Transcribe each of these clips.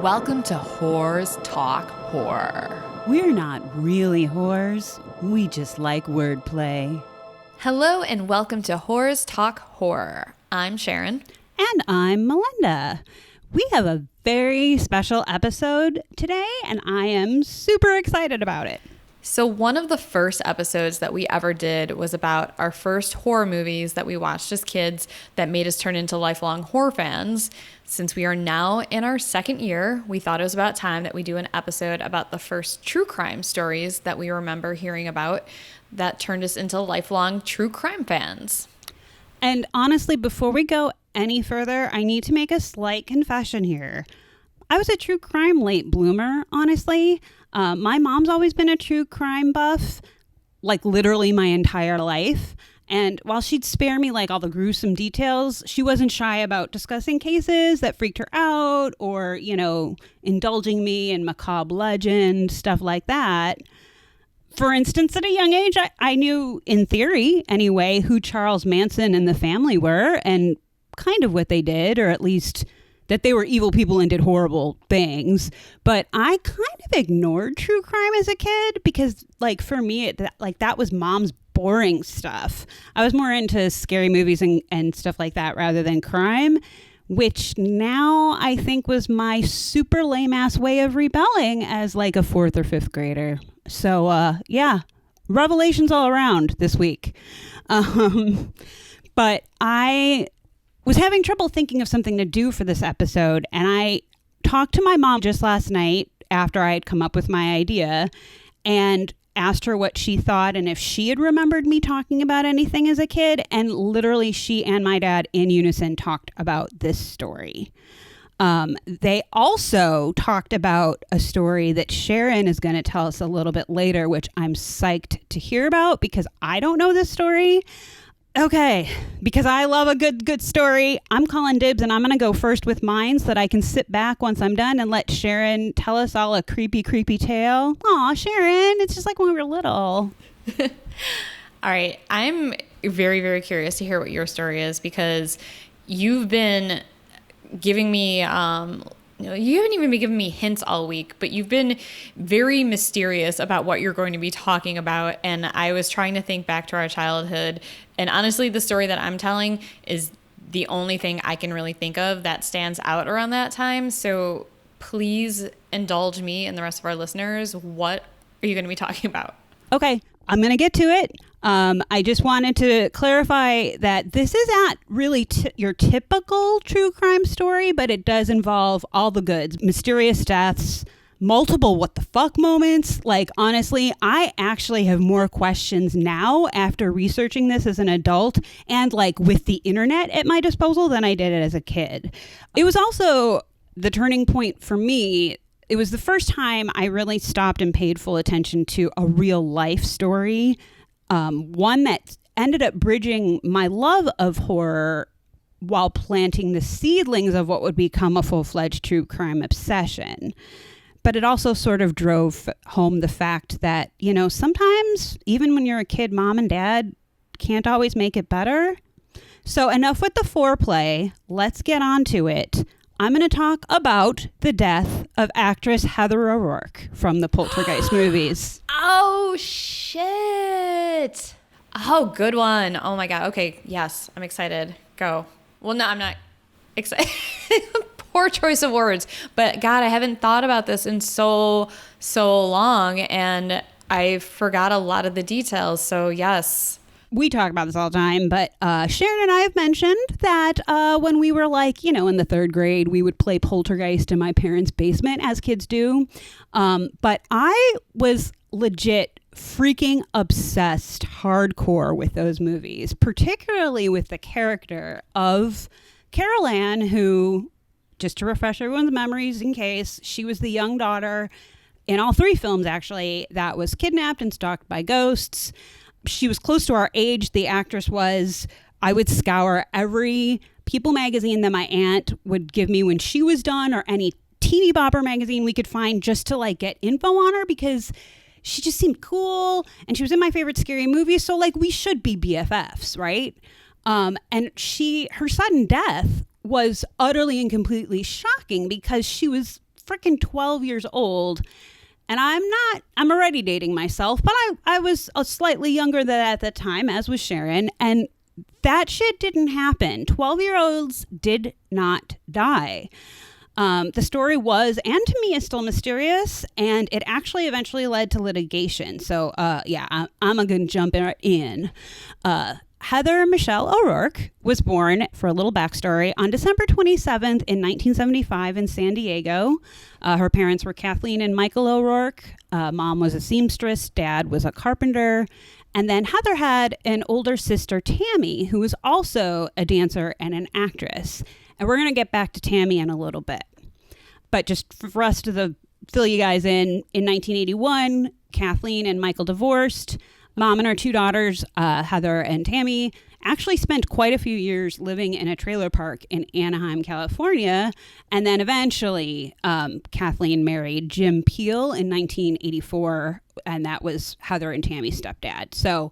Welcome to Whores Talk Horror. We're not really whores. We just like wordplay. Hello and welcome to Whores Talk Horror. I'm Sharon. And I'm Melinda. We have a very special episode today, and I am super excited about it. So one of the first episodes that we ever did was about our first horror movies that we watched as kids that made us turn into lifelong horror fans. Since we are now in our second year, we thought it was about time that we do an episode about the first true crime stories that we remember hearing about that turned us into lifelong true crime fans. And honestly, before we go any further, I need to make a slight confession here. I was a true crime late bloomer, honestly. My mom's always been a true crime buff, like literally my entire life. And while she'd spare me like all the gruesome details, she wasn't shy about discussing cases that freaked her out or, indulging me in macabre legend, stuff like that. For instance, at a young age, I knew, in theory anyway, who Charles Manson and the family were and kind of what they did, or at least that they were evil people and did horrible things. But I kind of ignored true crime as a kid because, for me, that was mom's boring stuff. I was more into scary movies and stuff like that rather than crime, which now I think was my super lame-ass way of rebelling as a 4th or 5th grader. So, revelations all around this week. But I was having trouble thinking of something to do for this episode, and I talked to my mom just last night after I had come up with my idea and asked her what she thought and if she had remembered me talking about anything as a kid, and literally she and my dad in unison talked about this story. They also talked about a story that Sharon is going to tell us a little bit later, which I'm psyched to hear about because I don't know this story. Okay, because I love a good story, I'm calling dibs and I'm going to go first with mine so that I can sit back once I'm done and let Sharon tell us all a creepy tale. Aw, Sharon, it's just like when we were little. All right, I'm very, very curious to hear what your story is because you've been giving me, you haven't even been giving me hints all week, but you've been very mysterious about what you're going to be talking about. And I was trying to think back to our childhood. And honestly, the story that I'm telling is the only thing I can really think of that stands out around that time. So please indulge me and the rest of our listeners. What are you going to be talking about? Okay, I'm going to get to it. I just wanted to clarify that this is not really your typical true crime story, but it does involve all the goods, mysterious deaths, multiple what the fuck moments. Honestly, I actually have more questions now after researching this as an adult and with the internet at my disposal than I did it as a kid. It was also the turning point for me. It was the first time I really stopped and paid full attention to a real life story. One that ended up bridging my love of horror while planting the seedlings of what would become a full-fledged true crime obsession. But it also sort of drove home the fact that, sometimes even when you're a kid, mom and dad can't always make it better. So enough with the foreplay. Let's get on to it. I'm going to talk about the death of actress Heather O'Rourke from the Poltergeist movies. Oh, shit. Oh, good one. Oh, my God. Okay. Yes. I'm excited. Go. Well, no, I'm not excited. Poor choice of words. But, God, I haven't thought about this in so long, and I forgot a lot of the details. So, yes. We talk about this all the time, but Sharon and I have mentioned that when we were in the 3rd grade, we would play Poltergeist in my parents' basement, as kids do. But I was legit freaking obsessed hardcore with those movies, particularly with the character of Carol Ann, who, just to refresh everyone's memories in case, she was the young daughter in all 3 films, actually, that was kidnapped and stalked by ghosts. She was close to our age, the actress was. I would scour every People magazine that my aunt would give me when she was done, or any teeny bopper magazine we could find, just to get info on her, because she just seemed cool and she was in my favorite scary movies. So we should be BFFs, right? And her sudden death was utterly and completely shocking because she was freaking 12 years old. And I'm already dating myself, but I was slightly younger than at the time, as was Sharon. And that shit didn't happen. 12-year-olds did not die. The story was, and to me is still mysterious, and it actually eventually led to litigation. So, I'm going to jump in. Heather Michelle O'Rourke was born, for a little backstory, on December 27th in 1975 in San Diego. Her parents were Kathleen and Michael O'Rourke. Mom was a seamstress. Dad was a carpenter. And then Heather had an older sister, Tammy, who was also a dancer and an actress. And we're going to get back to Tammy in a little bit. But just for us to fill you guys in 1981, Kathleen and Michael divorced. Mom and her two daughters, Heather and Tammy, actually spent quite a few years living in a trailer park in Anaheim, California. And then eventually, Kathleen married Jim Peel in 1984, and that was Heather and Tammy's stepdad. So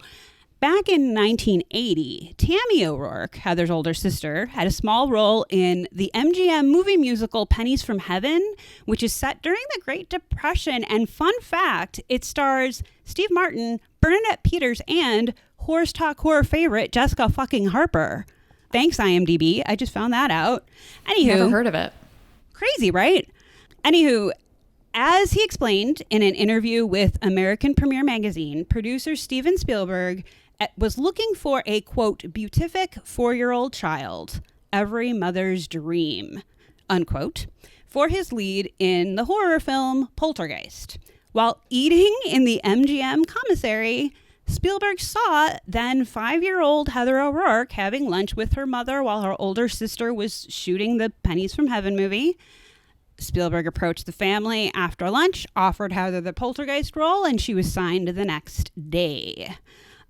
back in 1980, Tammy O'Rourke, Heather's older sister, had a small role in the MGM movie musical Pennies from Heaven, which is set during the Great Depression. And fun fact, it stars Steve Martin, Bernadette Peters, and Horror's Talk Horror favorite Jessica fucking Harper. Thanks, IMDb. I just found that out. Anywho, Never heard of it. Crazy, right? Anywho, as he explained in an interview with American Premiere Magazine, producer Steven Spielberg was looking for a, quote, beatific 4-year-old child, every mother's dream, unquote, for his lead in the horror film Poltergeist. While eating in the MGM commissary, Spielberg saw then 5-year-old Heather O'Rourke having lunch with her mother while her older sister was shooting the Pennies from Heaven movie. Spielberg approached the family after lunch, offered Heather the Poltergeist role, and she was signed the next day.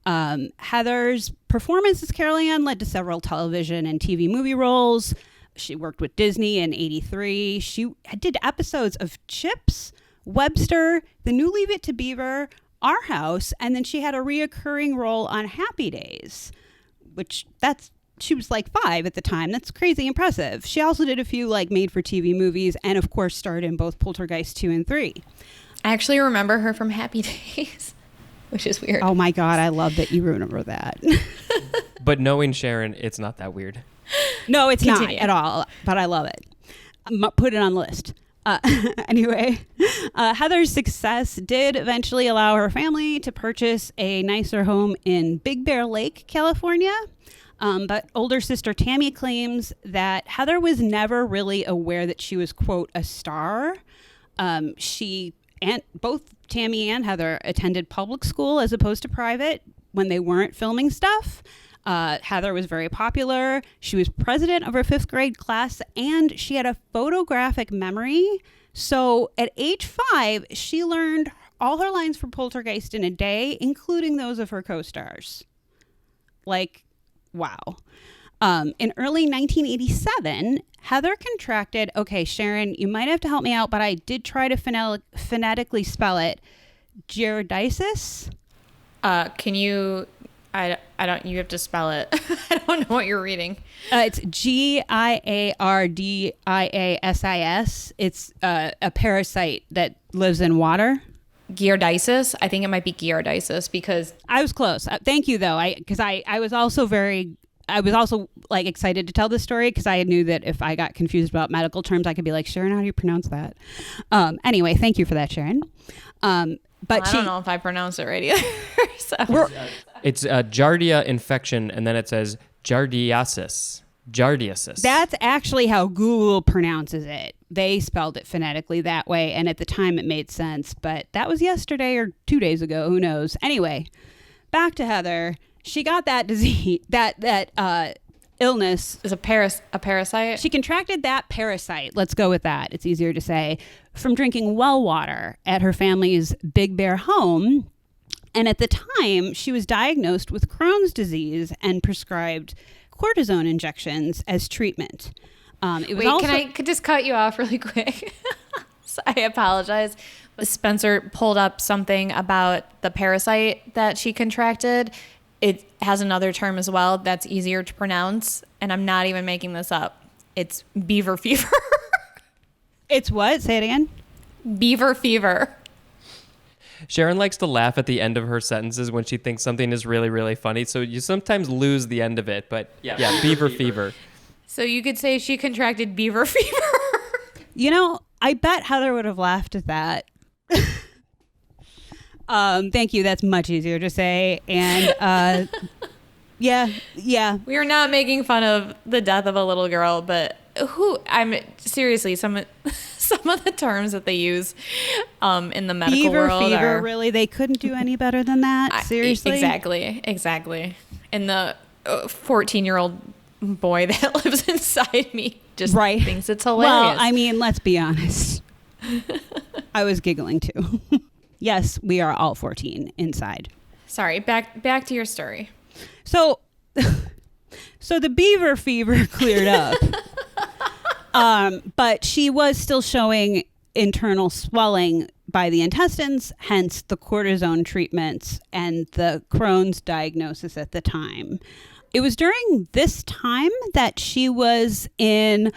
Heather's performance as Carol Ann led to several television and TV movie roles. She worked with Disney in '83. She did episodes of Chips, Webster, The New Leave It to Beaver, Our House, and then she had a reoccurring role on Happy Days, she was like 5 at the time. That's crazy impressive. She also did a few made-for-TV movies and, of course, starred in both Poltergeist 2 and 3. I actually remember her from Happy Days, which is weird. Oh, my God. I love that you remember that. But knowing Sharon, it's not that weird. No, it's Continue. not at all, but I love it. Put it on the list. Anyway, Heather's success did eventually allow her family to purchase a nicer home in Big Bear Lake, California. But older sister Tammy claims that Heather was never really aware that she was, quote, a star. Both Tammy and Heather attended public school as opposed to private when they weren't filming stuff. Heather was very popular. She was president of her 5th grade class, and she had a photographic memory. So at age 5, she learned all her lines for Poltergeist in a day, including those of her co-stars. Wow. In early 1987, Heather contracted, okay, Sharon, you might have to help me out, but I did try to phonetically spell it, giardiasis. Can you... I don't. You have to spell it. I don't know what you're reading. It's giardiasis. It's a parasite that lives in water. Giardiasis. I think it might be giardiasis because I was close. Thank you though. I was also excited to tell this story because I knew that if I got confused about medical terms, I could be like, Sharon, how do you pronounce that? Anyway, thank you for that, Sharon. But I don't know if I pronounced it right either. So. It's a Giardia infection, and then it says Giardiasis. Giardiasis. That's actually how Google pronounces it. They spelled it phonetically that way, and at the time it made sense, but that was yesterday or 2 days ago. Who knows? Anyway, back to Heather. She got that disease, that illness. Is a parasite? She contracted that parasite. Let's go with that. It's easier to say. From drinking well water at her family's Big Bear home. And at the time, she was diagnosed with Crohn's disease and prescribed cortisone injections as treatment. Can I just cut you off really quick? So I apologize. Spencer pulled up something about the parasite that she contracted. It has another term as well that's easier to pronounce, and I'm not even making this up. It's beaver fever. It's what? Say it again. Beaver fever. Sharon likes to laugh at the end of her sentences when she thinks something is really, really funny. So you sometimes lose the end of it. But yeah, beaver fever. So you could say she contracted beaver fever. You know, I bet Heather would have laughed at that. Thank you. That's much easier to say. And yeah. We are not making fun of the death of a little girl, but seriously, some of the terms that they use in the medical Beaver world fever, are, really? They couldn't do any better than that? Seriously? Exactly. And the 14-year-old boy that lives inside me just thinks it's hilarious. Well, I mean, let's be honest. I was giggling too. Yes, we are all 14 inside. Sorry, back to your story. So the beaver fever cleared up. But she was still showing internal swelling by the intestines, hence the cortisone treatments and the Crohn's diagnosis at the time. It was during this time that she was in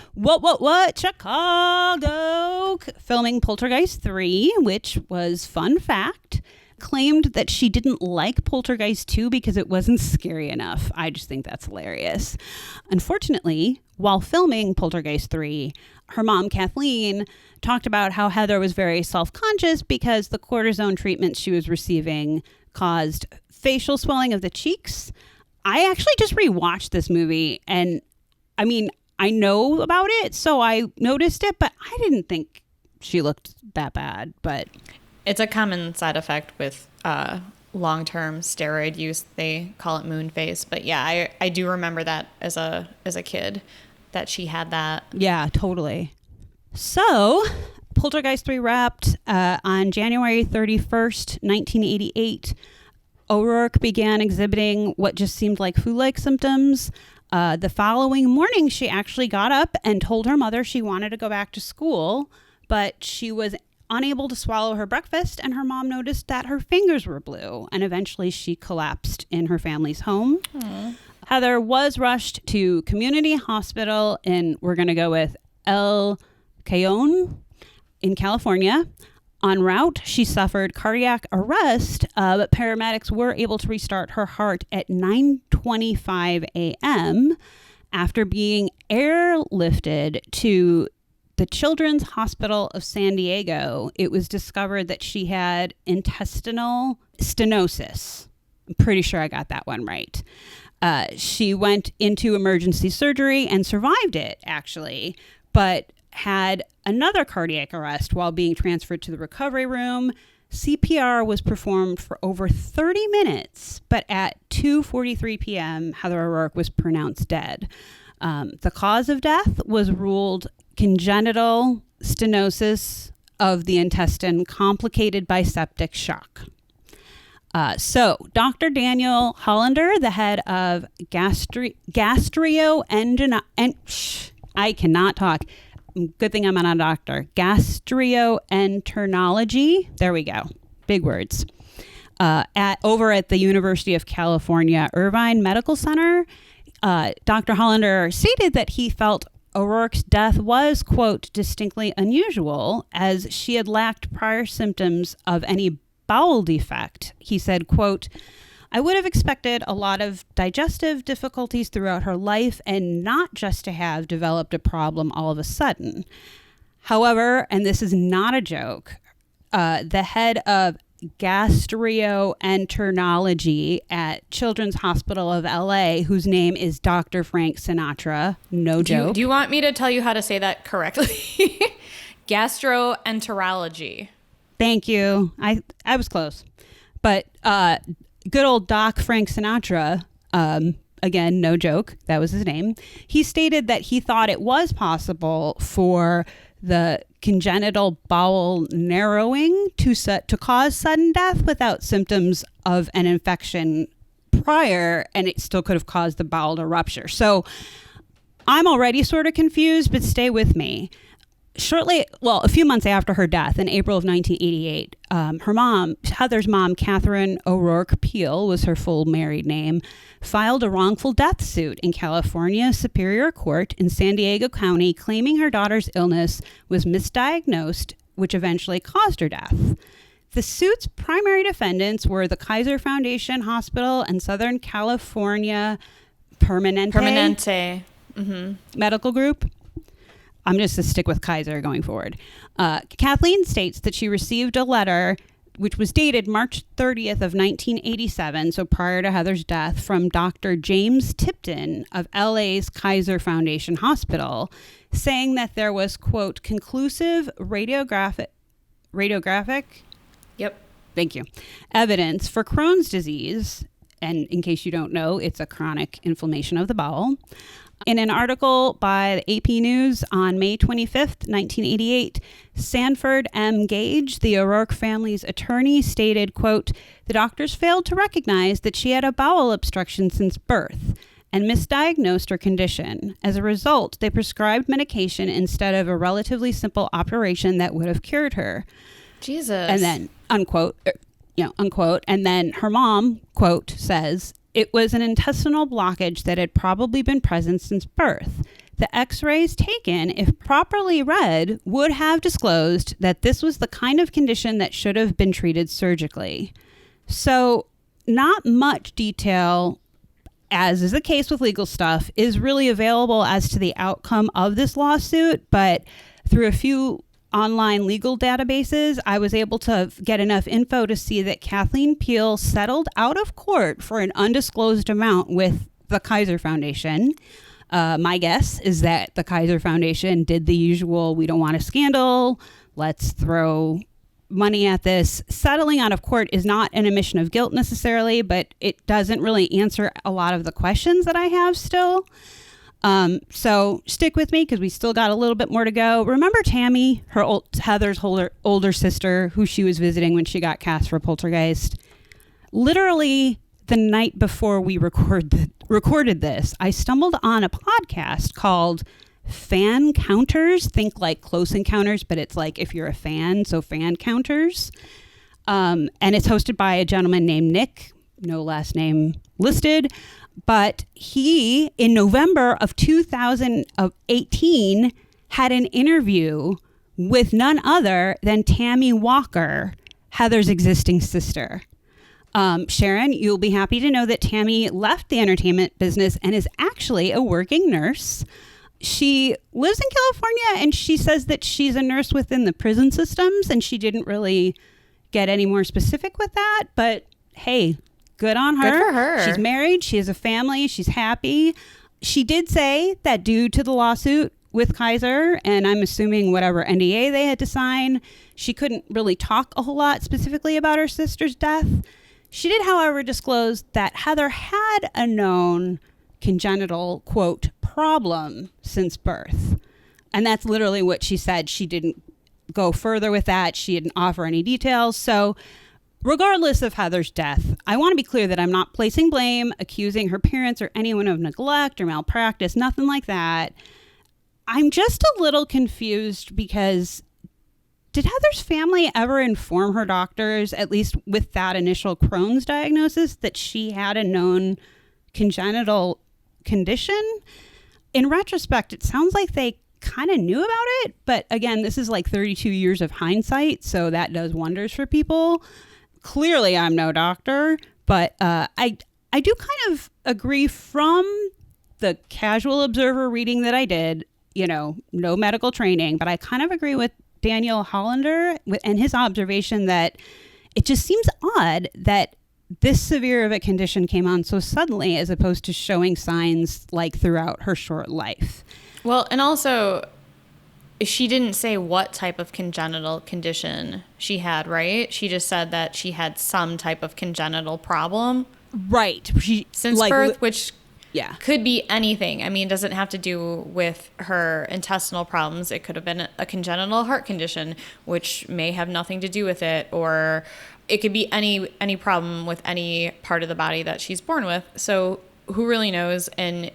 Chicago filming Poltergeist 3, which was, fun fact, claimed that she didn't like Poltergeist 2 because it wasn't scary enough. I just think that's hilarious. Unfortunately, while filming Poltergeist 3, her mom, Kathleen, talked about how Heather was very self-conscious because the cortisone treatment she was receiving caused facial swelling of the cheeks. I actually just rewatched this movie, and I mean, I know about it, so I noticed it, but I didn't think she looked that bad. But it's a common side effect with long-term steroid use. They call it moon face. But yeah, I do remember that as a kid that she had that. Yeah, totally. So Poltergeist 3 wrapped on January 31st, 1988. O'Rourke began exhibiting what just seemed like flu-like symptoms. The following morning, she actually got up and told her mother she wanted to go back to school, but she was unable to swallow her breakfast, and her mom noticed that her fingers were blue, and eventually she collapsed in her family's home. Aww. Heather was rushed to community hospital in, we're going to go with El Cajon in California. En route, she suffered cardiac arrest, but paramedics were able to restart her heart at 9:25 a.m. after being airlifted to the Children's Hospital of San Diego. It was discovered that she had intestinal stenosis. I'm pretty sure I got that one right. She went into emergency surgery and survived it, actually, but had another cardiac arrest while being transferred to the recovery room. CPR was performed for over 30 minutes, but at 2:43 p.m., Heather O'Rourke was pronounced dead. The cause of death was ruled congenital stenosis of the intestine complicated by septic shock. So Dr. Daniel Hollander, the head of I cannot talk. Good thing I'm not a doctor. Gastroenterology. There we go. Big words. Over at the University of California, Irvine Medical Center, Dr. Hollander stated that he felt O'Rourke's death was, quote, distinctly unusual as she had lacked prior symptoms of any bowel defect. He said, quote, I would have expected a lot of digestive difficulties throughout her life and not just to have developed a problem all of a sudden. However, and this is not a joke, the head of gastroenterology at Children's Hospital of LA, whose name is Dr. Frank Sinatra, no joke. Do you want me to tell you how to say that correctly? Gastroenterology. Thank you. I was close. But good old Doc Frank Sinatra, again, no joke, that was his name. He stated that he thought it was possible for the congenital bowel narrowing to cause sudden death without symptoms of an infection prior, and it still could have caused the bowel to rupture. So I'm already sort of confused, but stay with me. a few months after her death in April of 1988, Heather's mom, Catherine O'Rourke Peel was her full married name, filed a wrongful death suit in California Superior Court in San Diego County, claiming her daughter's illness was misdiagnosed, which eventually caused her death. The suit's primary defendants were the Kaiser Foundation Hospital and Southern California Permanente. Medical Group. I'm just to stick with Kaiser going forward. Kathleen states that she received a letter which was dated March 30th of 1987, so prior to Heather's death, from Dr. James Tipton of LA's Kaiser Foundation Hospital, saying that there was, quote, conclusive radiographic Yep. Thank you. Evidence for Crohn's disease. And in case you don't know, it's a chronic inflammation of the bowel. In an article by the AP News on May 25th, 1988, Sanford M. Gage, the O'Rourke family's attorney, stated, quote, the doctors failed to recognize that she had a bowel obstruction since birth and misdiagnosed her condition. As a result, they prescribed medication instead of a relatively simple operation that would have cured her. Jesus. And then, unquote, and then her mom, quote, says, it was an intestinal blockage that had probably been present since birth. The x-rays taken, if properly read, would have disclosed that this was the kind of condition that should have been treated surgically. So not much detail, as is the case with legal stuff, is really available as to the outcome of this lawsuit, but through a few online legal databases, I was able to get enough info to see that Kathleen Peel settled out of court for an undisclosed amount with the Kaiser Foundation. My guess is that the Kaiser Foundation did the usual, we don't want a scandal, let's throw money at this. Settling out of court is not an admission of guilt necessarily, but it doesn't really answer a lot of the questions that I have still. So stick with me because we still got a little bit more to go. Remember Tammy, Heather's older sister, who she was visiting when she got cast for Poltergeist? Literally the night before we recorded this, I stumbled on a podcast called Fan Counters. Think like Close Encounters, but it's like if you're a fan, so Fan Counters. And it's hosted by a gentleman named Nick, no last name listed. But he, in November of 2018, had an interview with none other than Tammy Walker, Heather's existing sister. Sharon, you'll be happy to know that Tammy left the entertainment business and is actually a working nurse. She lives in California, and she says that she's a nurse within the prison systems, and she didn't really get any more specific with that. But hey, good on her. Good for her. She's married. She has a family. She's happy. She did say that due to the lawsuit with Kaiser, and I'm assuming whatever NDA they had to sign, she couldn't really talk a whole lot specifically about her sister's death. She did, however, disclose that Heather had a known congenital, quote, problem since birth. And that's literally what she said. She didn't go further with that. She didn't offer any details. So regardless of Heather's death, I want to be clear that I'm not placing blame, accusing her parents or anyone of neglect or malpractice, nothing like that. I'm just a little confused because did Heather's family ever inform her doctors, at least with that initial Crohn's diagnosis, that she had a known congenital condition? In retrospect, it sounds like they kind of knew about it. But again, this is like 32 years of hindsight, so that does wonders for people. Clearly, I'm no doctor, but I do kind of agree from the casual observer reading that I did, no medical training, but I kind of agree with Daniel Hollander and his observation that it just seems odd that this severe of a condition came on so suddenly as opposed to showing signs like throughout her short life. Well, and also, she didn't say what type of congenital condition she had, right? She just said that she had some type of congenital problem. Right. Since birth, which yeah, could be anything. I mean, it doesn't have to do with her intestinal problems. It could have been a congenital heart condition, which may have nothing to do with it, or it could be any problem with any part of the body that she's born with. So who really knows? And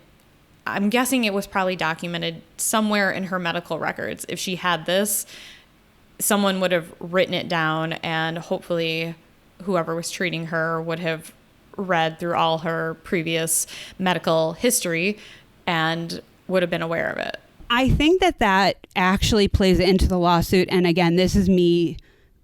I'm guessing it was probably documented somewhere in her medical records. If she had this, someone would have written it down, and hopefully whoever was treating her would have read through all her previous medical history and would have been aware of it. I think that actually plays into the lawsuit. And again, this is me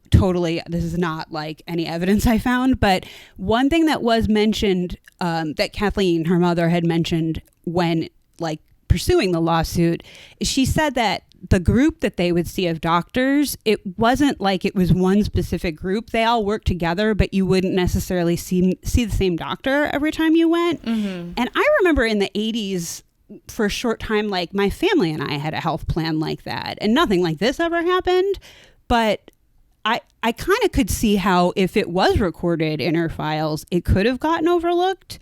totally, this is not like any evidence I found, but one thing that was mentioned, that Kathleen, her mother, had mentioned when like pursuing the lawsuit, she said that the group that they would see of doctors, it wasn't like it was one specific group. They all worked together, but you wouldn't necessarily see the same doctor every time you went. Mm-hmm. And I remember in the 80s, for a short time, like my family and I had a health plan like that, and nothing like this ever happened. But I kind of could see how if it was recorded in her files, it could have gotten overlooked.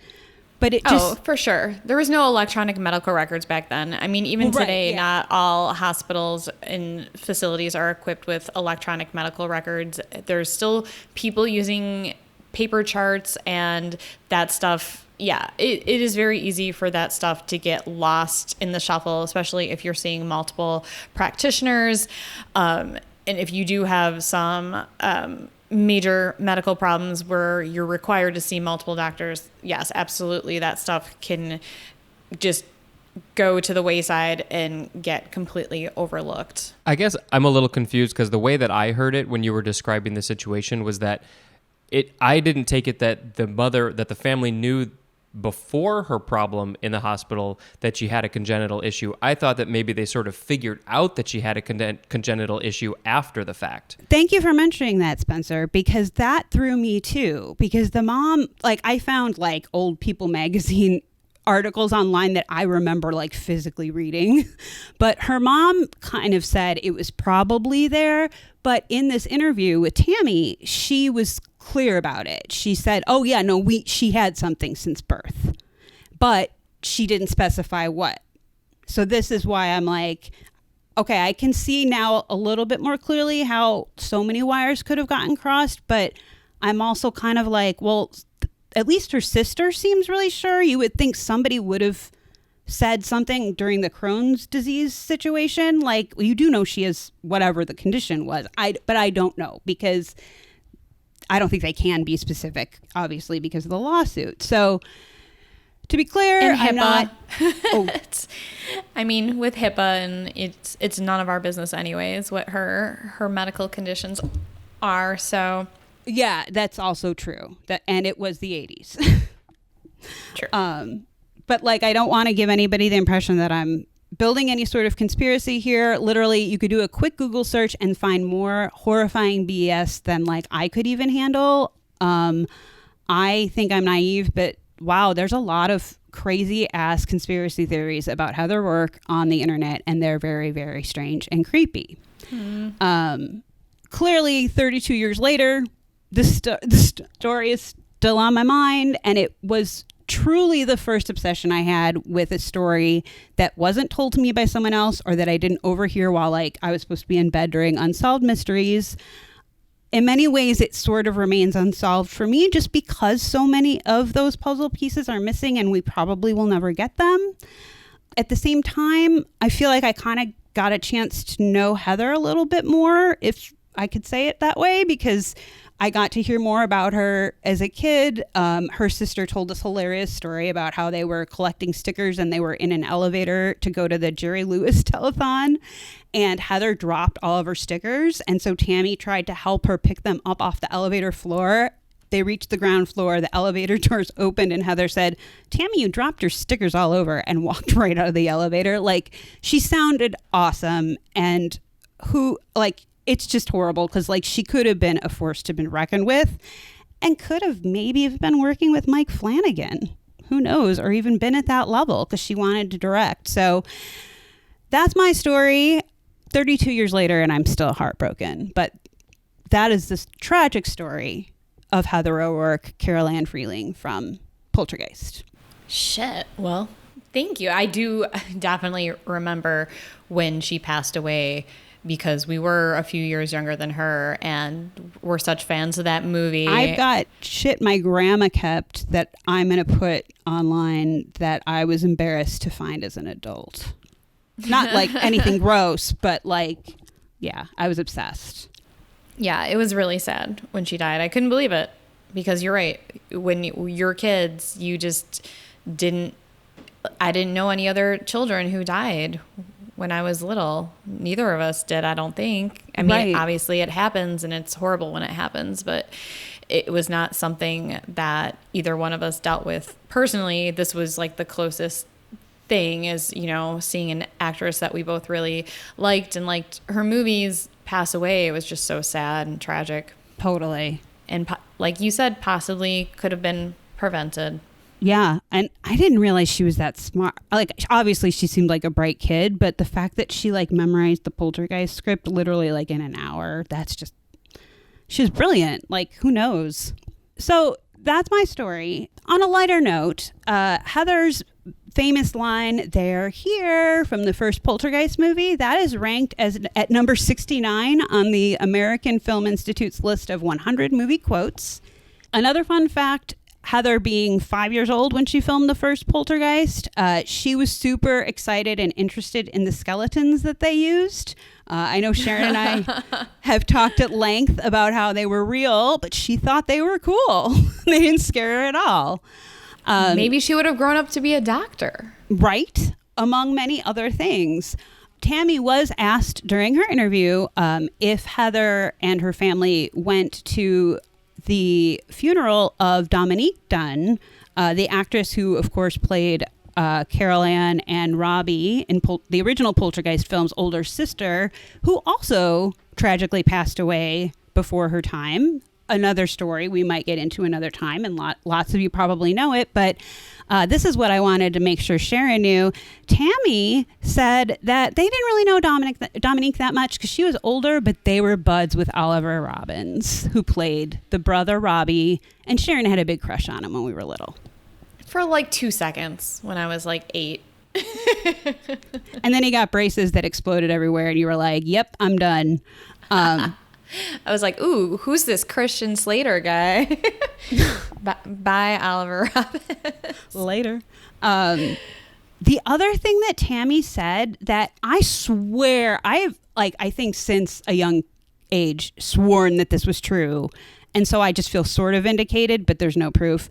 But it just... Oh, for sure. There was no electronic medical records back then. I mean, even today, not all hospitals and facilities are equipped with electronic medical records. There's still people using paper charts and that stuff. Yeah, it is very easy for that stuff to get lost in the shuffle, especially if you're seeing multiple practitioners. And if you do have some major medical problems where you're required to see multiple doctors, yes, absolutely, that stuff can just go to the wayside and get completely overlooked. I guess I'm a little confused because the way that I heard it when you were describing the situation was that I didn't take it that the family knew before her problem in the hospital that she had a congenital issue. I thought that maybe they sort of figured out that she had a congenital issue after the fact. Thank you for mentioning that, Spencer, because that threw me too. Because the mom, like I found like old People magazine articles online that I remember like physically reading, but her mom kind of said it was probably there. But in this interview with Tammy, she was clear about it. She said, oh yeah, no, she had something since birth, but she didn't specify what. So this is why I'm like, okay, I can see now a little bit more clearly how so many wires could have gotten crossed, but I'm also kind of like, well, at least her sister seems really sure. You would think somebody would have said something during the Crohn's disease situation. Like, well, you do know she has whatever the condition was. But I don't know, because I don't think they can be specific, obviously, because of the lawsuit. So, to be clear, and I'm not... Oh. I mean, with HIPAA, and it's none of our business anyways what her medical conditions are, so... Yeah, that's also true. And it was the 80s. True. But, like, I don't want to give anybody the impression that I'm building any sort of conspiracy here. Literally, you could do a quick Google search and find more horrifying BS than like I could even handle. I think I'm naive, but wow, there's a lot of crazy ass conspiracy theories about Heather work on the internet, and they're very, very strange and creepy. Clearly, 32 years later, the story is still on my mind, and it was truly the first obsession I had with a story that wasn't told to me by someone else, or that I didn't overhear while like I was supposed to be in bed during Unsolved Mysteries. In many ways, it sort of remains unsolved for me just because so many of those puzzle pieces are missing and we probably will never get them. At the same time, I feel like I kind of got a chance to know Heather a little bit more, if I could say it that way, because I got to hear more about her as a kid. Her sister told this hilarious story about how they were collecting stickers and they were in an elevator to go to the Jerry Lewis telethon, and Heather dropped all of her stickers. And so Tammy tried to help her pick them up off the elevator floor. They reached the ground floor, the elevator doors opened, and Heather said, "Tammy, you dropped your stickers all over," and walked right out of the elevator. Like, she sounded awesome. And it's just horrible because, like, she could have been a force to be reckoned with and could have maybe been working with Mike Flanagan. Who knows? Or even been at that level because she wanted to direct. So that's my story 32 years later, and I'm still heartbroken. But that is this tragic story of Heather O'Rourke, Carol Ann Freeling from Poltergeist. Shit. Well, thank you. I do definitely remember when she passed away because we were a few years younger than her and we're such fans of that movie. I've got shit my grandma kept that I'm going to put online that I was embarrassed to find as an adult. Not like anything gross, but like, yeah, I was obsessed. Yeah, it was really sad when she died. I couldn't believe it because you're right. When you're kids, you just I didn't know any other children who died when I was little. Neither of us did, I don't think. I mean, Right. Obviously it happens and it's horrible when it happens, but it was not something that either one of us dealt with personally. This was like the closest thing is, seeing an actress that we both really liked and liked her movies pass away. It was just so sad and tragic. Totally. And like you said, possibly could have been prevented. Yeah, and I didn't realize she was that smart. Like, obviously she seemed like a bright kid, but the fact that she like memorized the Poltergeist script literally like in an hour, she was brilliant. Like, who knows? So that's my story. On a lighter note, Heather's famous line, "They're here," from the first Poltergeist movie, that is ranked at number 69 on the American Film Institute's list of 100 movie quotes. Another fun fact, Heather being 5 years old when she filmed the first Poltergeist, she was super excited and interested in the skeletons that they used. I know Sharon and I have talked at length about how they were real, but she thought they were cool. They didn't scare her at all. Maybe she would have grown up to be a doctor. Right, among many other things. Tammy was asked during her interview if Heather and her family went to the funeral of Dominique Dunn, the actress who, of course, played Carol Ann and Robbie in the original Poltergeist film's older sister, who also tragically passed away before her time. Another story we might get into another time, and lots of you probably know it, but this is what I wanted to make sure Sharon knew. Tammy said that they didn't really know Dominique that much because she was older, but they were buds with Oliver Robbins, who played the brother Robbie, and Sharon had a big crush on him when we were little. For like 2 seconds when I was like 8. And then he got braces that exploded everywhere, and you were like, yep, I'm done. I was like, ooh, who's this Christian Slater guy? Bye, Oliver Robbins. Later. The other thing that Tammy said that I swear I have, I think since a young age, sworn that this was true. And so I just feel sort of vindicated, but there's no proof.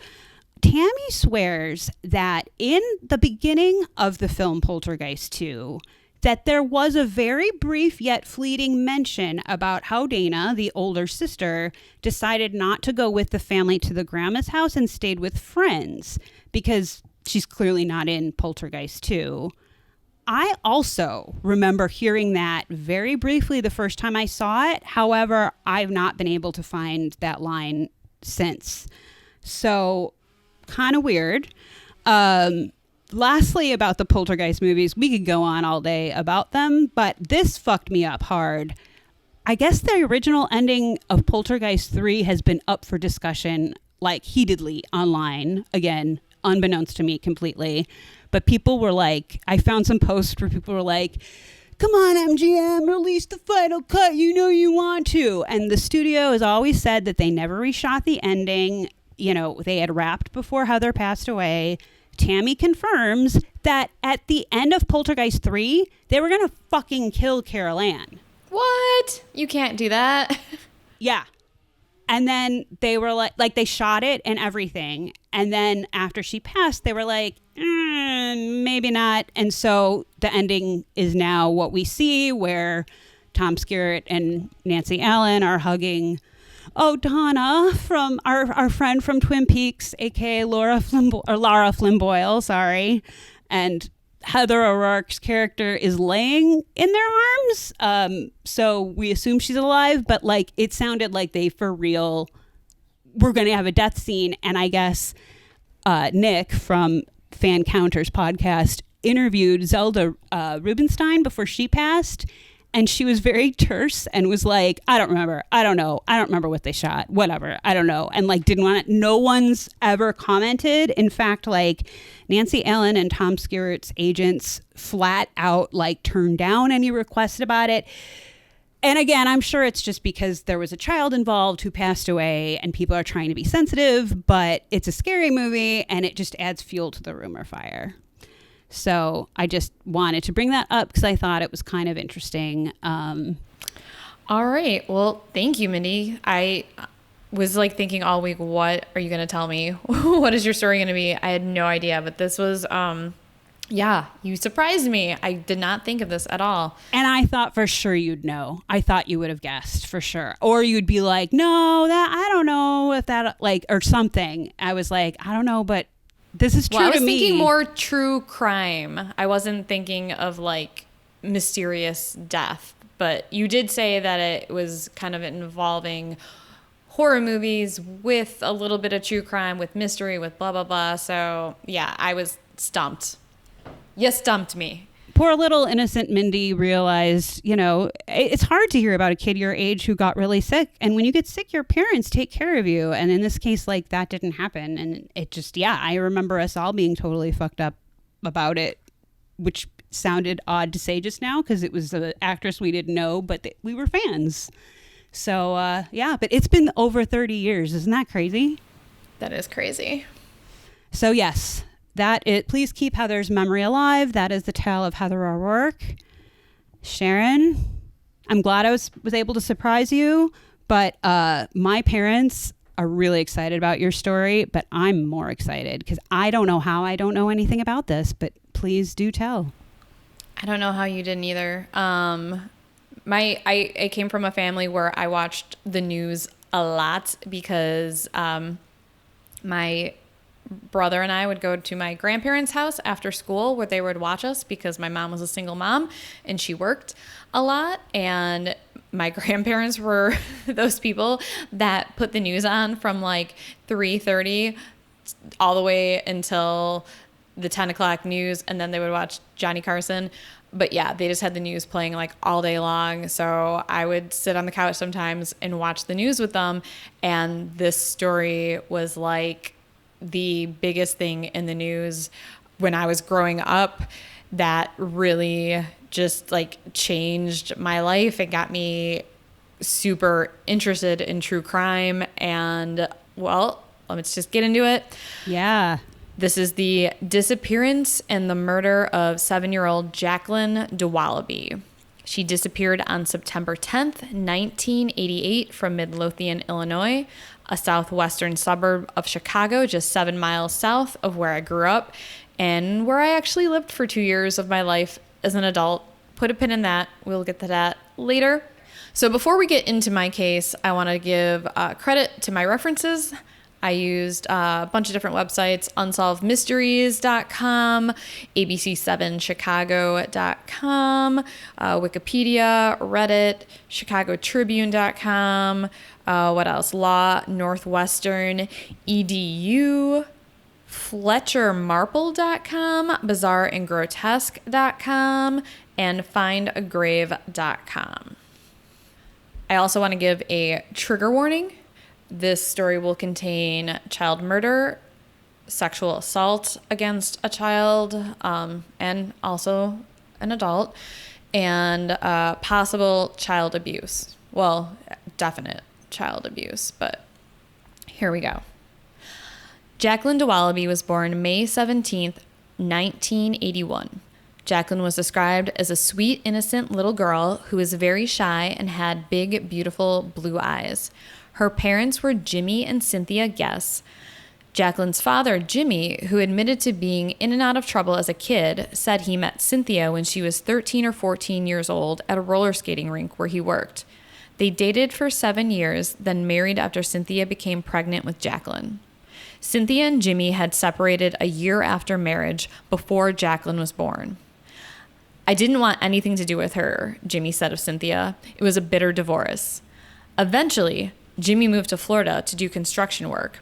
Tammy swears that in the beginning of the film Poltergeist 2, that there was a very brief yet fleeting mention about how Dana, the older sister, decided not to go with the family to the grandma's house and stayed with friends because she's clearly not in Poltergeist 2. I also remember hearing that very briefly the first time I saw it. However, I've not been able to find that line since. So, kind of weird. Lastly, about the Poltergeist movies, we could go on all day about them, but this fucked me up hard. I guess the original ending of Poltergeist 3 has been up for discussion, heatedly online, again, unbeknownst to me completely. But people were like, I found some posts where people were like, come on, MGM, release the final cut, you know you want to. And the studio has always said that they never reshot the ending. They had wrapped before Heather passed away. Tammy confirms that at the end of Poltergeist 3, they were going to fucking kill Carol Ann. What? You can't do that. Yeah. And then they were like they shot it and everything. And then after she passed, they were like, maybe not. And so the ending is now what we see, where Tom Skerritt and Nancy Allen are hugging Donna, from our friend from Twin Peaks, aka Lara Flynn Boyle, sorry. And Heather O'Rourke's character is laying in their arms. So we assume she's alive, but it sounded like they for real were going to have a death scene. And I guess Nick from Fan Counters podcast interviewed Zelda Rubinstein before she passed. And she was very terse and was like, I don't remember. I don't know. I don't remember what they shot. Whatever. I don't know. And didn't want it. No one's ever commented. In fact, Nancy Allen and Tom Skerritt's agents flat out turned down any requests about it. And again, I'm sure it's just because there was a child involved who passed away and people are trying to be sensitive, but it's a scary movie and it just adds fuel to the rumor fire. So I just wanted to bring that up because I thought it was kind of interesting. All right. Well, thank you, Mindy. I was like thinking all week, what are you going to tell me? What is your story going to be? I had no idea, but this was, yeah, you surprised me. I did not think of this at all. And I thought for sure you'd know. I thought you would have guessed for sure. Or you'd be like, no, that I don't know if that, like, or something. I was like, I don't know, but this is true to me. I was thinking more true crime. I wasn't thinking of like mysterious death, but you did say that it was kind of involving horror movies with a little bit of true crime, with mystery, with blah, blah, blah. So yeah, I was stumped. You stumped me. Poor little innocent Mindy realized, you know, it's hard to hear about a kid your age who got really sick. And when you get sick, your parents take care of you. And in this case, like, that didn't happen. And it just, yeah, I remember us all being totally fucked up about it, which sounded odd to say just now because it was an actress we didn't know, but we were fans. So, yeah, but it's been over 30 years. Isn't that crazy? That is crazy. So, yes. Please keep Heather's memory alive. That is the tale of Heather O'Rourke. Sharon, I'm glad I was able to surprise you, but my parents are really excited about your story, but I'm more excited because I don't know how I don't know anything about this, but please do tell. I don't know how you didn't either. I came from a family where I watched the news a lot because my brother and I would go to my grandparents' house after school where they would watch us because my mom was a single mom and she worked a lot. And my grandparents were those people that put the news on from like 3:30 all the way until the 10 o'clock news. And then they would watch Johnny Carson. But yeah, they just had the news playing like all day long. So I would sit on the couch sometimes and watch the news with them. And this story was like the biggest thing in the news when I was growing up that really just like changed my life and got me super interested in true crime. And well, let's just get into it. Yeah. This is the disappearance and the murder of 7-year-old Jacqueline Dewallaby. She disappeared on September 10th, 1988 from Midlothian, Illinois, a southwestern suburb of Chicago, just 7 miles south of where I grew up and where I actually lived for 2 years of my life as an adult. Put a pin in that. We'll get to that later. So before we get into my case, I want to give credit to my references. I used a bunch of different websites, unsolvedmysteries.com, abc7chicago.com, Wikipedia, Reddit, chicagotribune.com, what else? Law Northwestern, edu, fletchermarple.com, bizarreandgrotesque.com, and findagrave.com. I also want to give a trigger warning. This story will contain child murder, sexual assault against a child, and also an adult, and possible child abuse. Well, definite child abuse, but here we go. Jacqueline Dewallaby was born May 17th, 1981. Jacqueline was described as a sweet, innocent little girl who was very shy and had big, beautiful blue eyes. Her parents were Jimmy and Cynthia Guess. Jacqueline's father, Jimmy, who admitted to being in and out of trouble as a kid, said he met Cynthia when she was 13 or 14 years old at a roller skating rink where he worked. They dated for 7 years, then married after Cynthia became pregnant with Jacqueline. Cynthia and Jimmy had separated a year after marriage before Jacqueline was born. I didn't want anything to do with her, Jimmy said of Cynthia. It was a bitter divorce. Eventually, Jimmy moved to Florida to do construction work.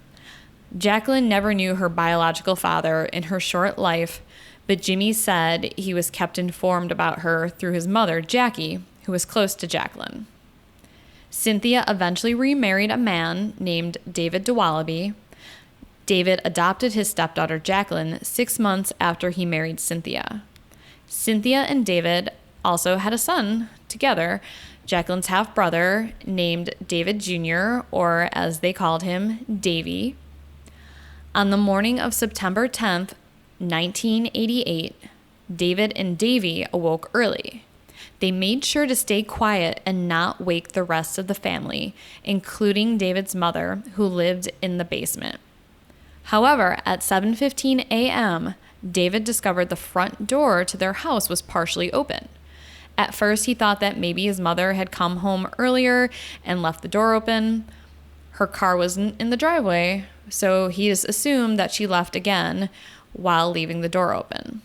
Jacqueline never knew her biological father in her short life, but Jimmy said he was kept informed about her through his mother, Jackie, who was close to Jacqueline. Cynthia eventually remarried a man named David Dewallaby. David adopted his stepdaughter, Jacqueline, 6 months after he married Cynthia. Cynthia and David also had a son together, Jacqueline's half-brother named David Jr., or as they called him, Davy. On the morning of September 10th, 1988, David and Davy awoke early. They made sure to stay quiet and not wake the rest of the family, including David's mother, who lived in the basement. However, at 7:15 a.m., David discovered the front door to their house was partially open. At first, he thought that maybe his mother had come home earlier and left the door open. Her car wasn't in the driveway, so he just assumed that she left again while leaving the door open.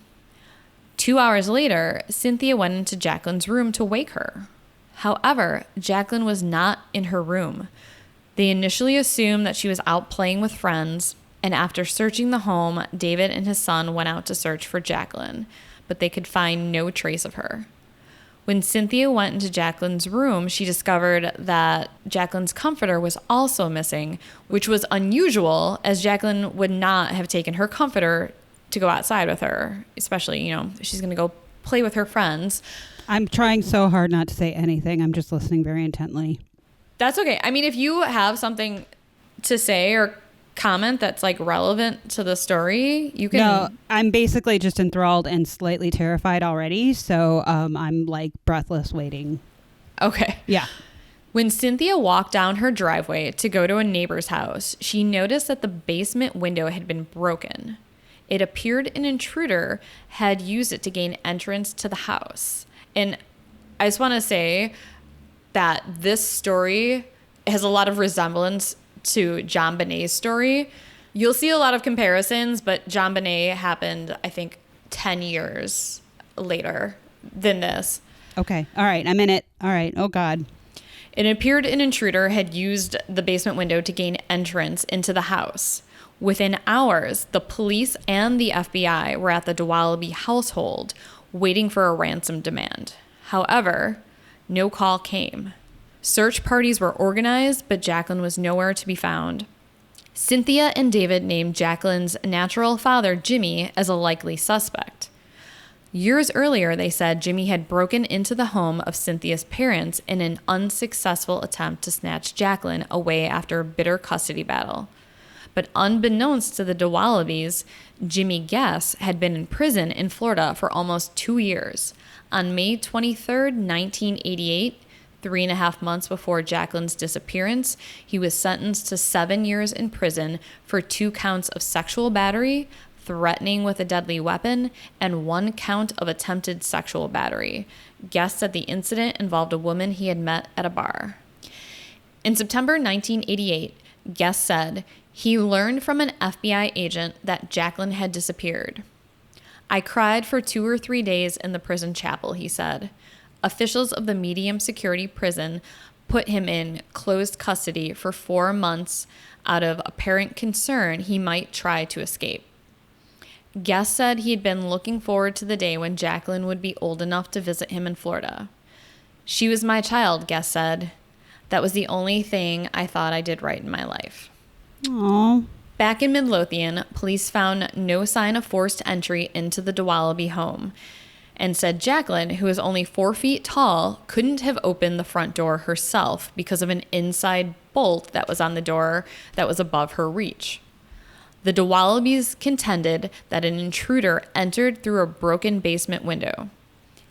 2 hours later, Cynthia went into Jacqueline's room to wake her. However, Jacqueline was not in her room. They initially assumed that she was out playing with friends, and after searching the home, David and his son went out to search for Jacqueline, but they could find no trace of her. When Cynthia went into Jacqueline's room, she discovered that Jacqueline's comforter was also missing, which was unusual, as Jacqueline would not have taken her comforter to go outside with her, especially, she's going to go play with her friends. I'm trying so hard not to say anything. I'm just listening very intently. That's okay. I mean, if you have something to say or comment that's like relevant to the story, you can. No, I'm basically just enthralled and slightly terrified already. So I'm like breathless waiting. Okay. Yeah. When Cynthia walked down her driveway to go to a neighbor's house, she noticed that the basement window had been broken. It appeared an intruder had used it to gain entrance to the house. And I just want to say that this story has a lot of resemblance to John Bonet's story. You'll see a lot of comparisons, but John Bonet happened, I think, 10 years later than this. Okay. All right. I'm in it. All right. Oh, God. It appeared an intruder had used the basement window to gain entrance into the house. Within hours, the police and the FBI were at the Dewallaby household waiting for a ransom demand. However, no call came. Search parties were organized, but Jacqueline was nowhere to be found. Cynthia and David named Jacqueline's natural father, Jimmy, as a likely suspect. Years earlier, they said Jimmy had broken into the home of Cynthia's parents in an unsuccessful attempt to snatch Jacqueline away after a bitter custody battle. But unbeknownst to the Dewallabys, Jimmy Guess had been in prison in Florida for almost 2 years. On May 23, 1988, 3.5 months before Jacqueline's disappearance, he was sentenced to 7 years in prison for 2 counts of sexual battery, threatening with a deadly weapon, and 1 count of attempted sexual battery. Guess said the incident involved a woman he had met at a bar. In September 1988, Guess said he learned from an FBI agent that Jacqueline had disappeared. I cried for 2 or 3 days in the prison chapel, he said. Officials of the medium security prison put him in closed custody for 4 months out of apparent concern he might try to escape. Guess said he had been looking forward to the day when Jacqueline would be old enough to visit him in Florida. She was my child, Guess said. That was the only thing I thought I did right in my life. Aww. Back in Midlothian, police found no sign of forced entry into the Dewallaby home and said Jacqueline, who is only 4 feet tall, couldn't have opened the front door herself because of an inside bolt that was on the door that was above her reach. The Dewallabys contended that an intruder entered through a broken basement window.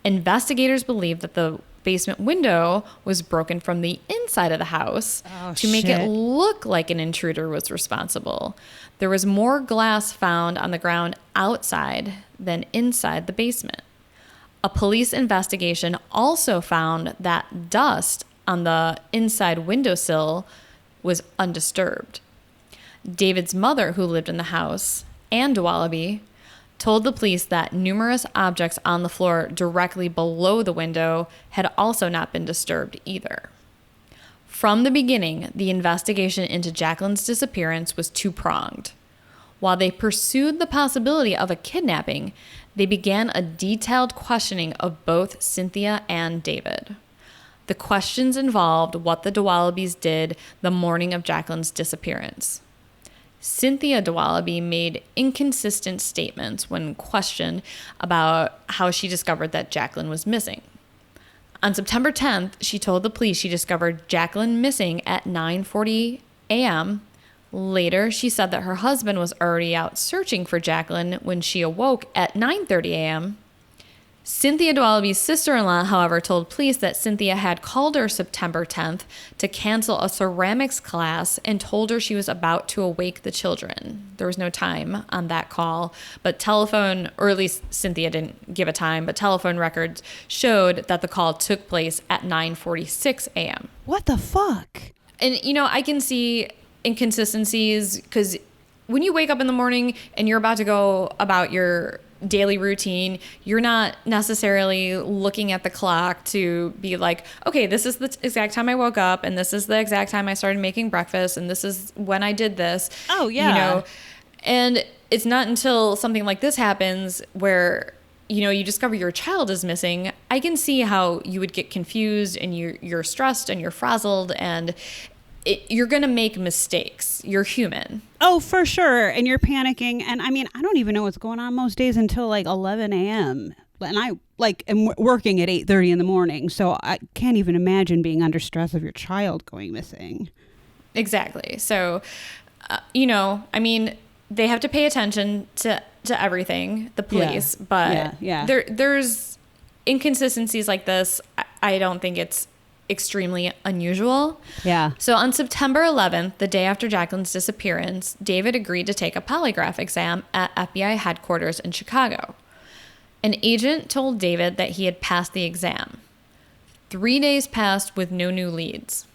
Investigators believed that the basement window was broken from the inside of the house to make it look like an intruder was responsible. There was more glass found on the ground outside than inside the basement. A police investigation also found that dust on the inside windowsill was undisturbed. David's mother, who lived in the house, and Dewallaby, told the police that numerous objects on the floor directly below the window had also not been disturbed either. From the beginning, the investigation into Jacqueline's disappearance was two-pronged. While they pursued the possibility of a kidnapping, they began a detailed questioning of both Cynthia and David. The questions involved what the Dewallabys did the morning of Jacqueline's disappearance. Cynthia Dewallaby made inconsistent statements when questioned about how she discovered that Jacqueline was missing. On September 10th, she told the police she discovered Jacqueline missing at 9:40 a.m. Later, she said that her husband was already out searching for Jacqueline when she awoke at 9:30 a.m. Cynthia Dewallaby's sister-in-law, however, told police that Cynthia had called her September 10th to cancel a ceramics class and told her she was about to awake the children. There was no time on that call, but telephone, or at least Cynthia didn't give a time, but telephone records showed that the call took place at 9:46 a.m. What the fuck? And, I can see inconsistencies because when you wake up in the morning and you're about to go about your daily routine, you're not necessarily looking at the clock to be like, okay, this is the exact time I woke up and this is the exact time I started making breakfast and this is when I did this. Oh, yeah. And it's not until something like this happens where you discover your child is missing. I can see how you would get confused and you're stressed and you're frazzled and you're going to make mistakes. You're human. Oh, for sure. And you're panicking. And I mean, I don't even know what's going on most days until like 11 a.m. And I am working at 8:30 in the morning. So I can't even imagine being under stress of your child going missing. Exactly. So, I mean, they have to pay attention to everything, the police, but there's inconsistencies like this. I don't think it's extremely unusual. Yeah. So on September 11th, the day after Jacqueline's disappearance, David agreed to take a polygraph exam at FBI headquarters in Chicago. An agent told David that he had passed the exam. 3 days passed with no new leads.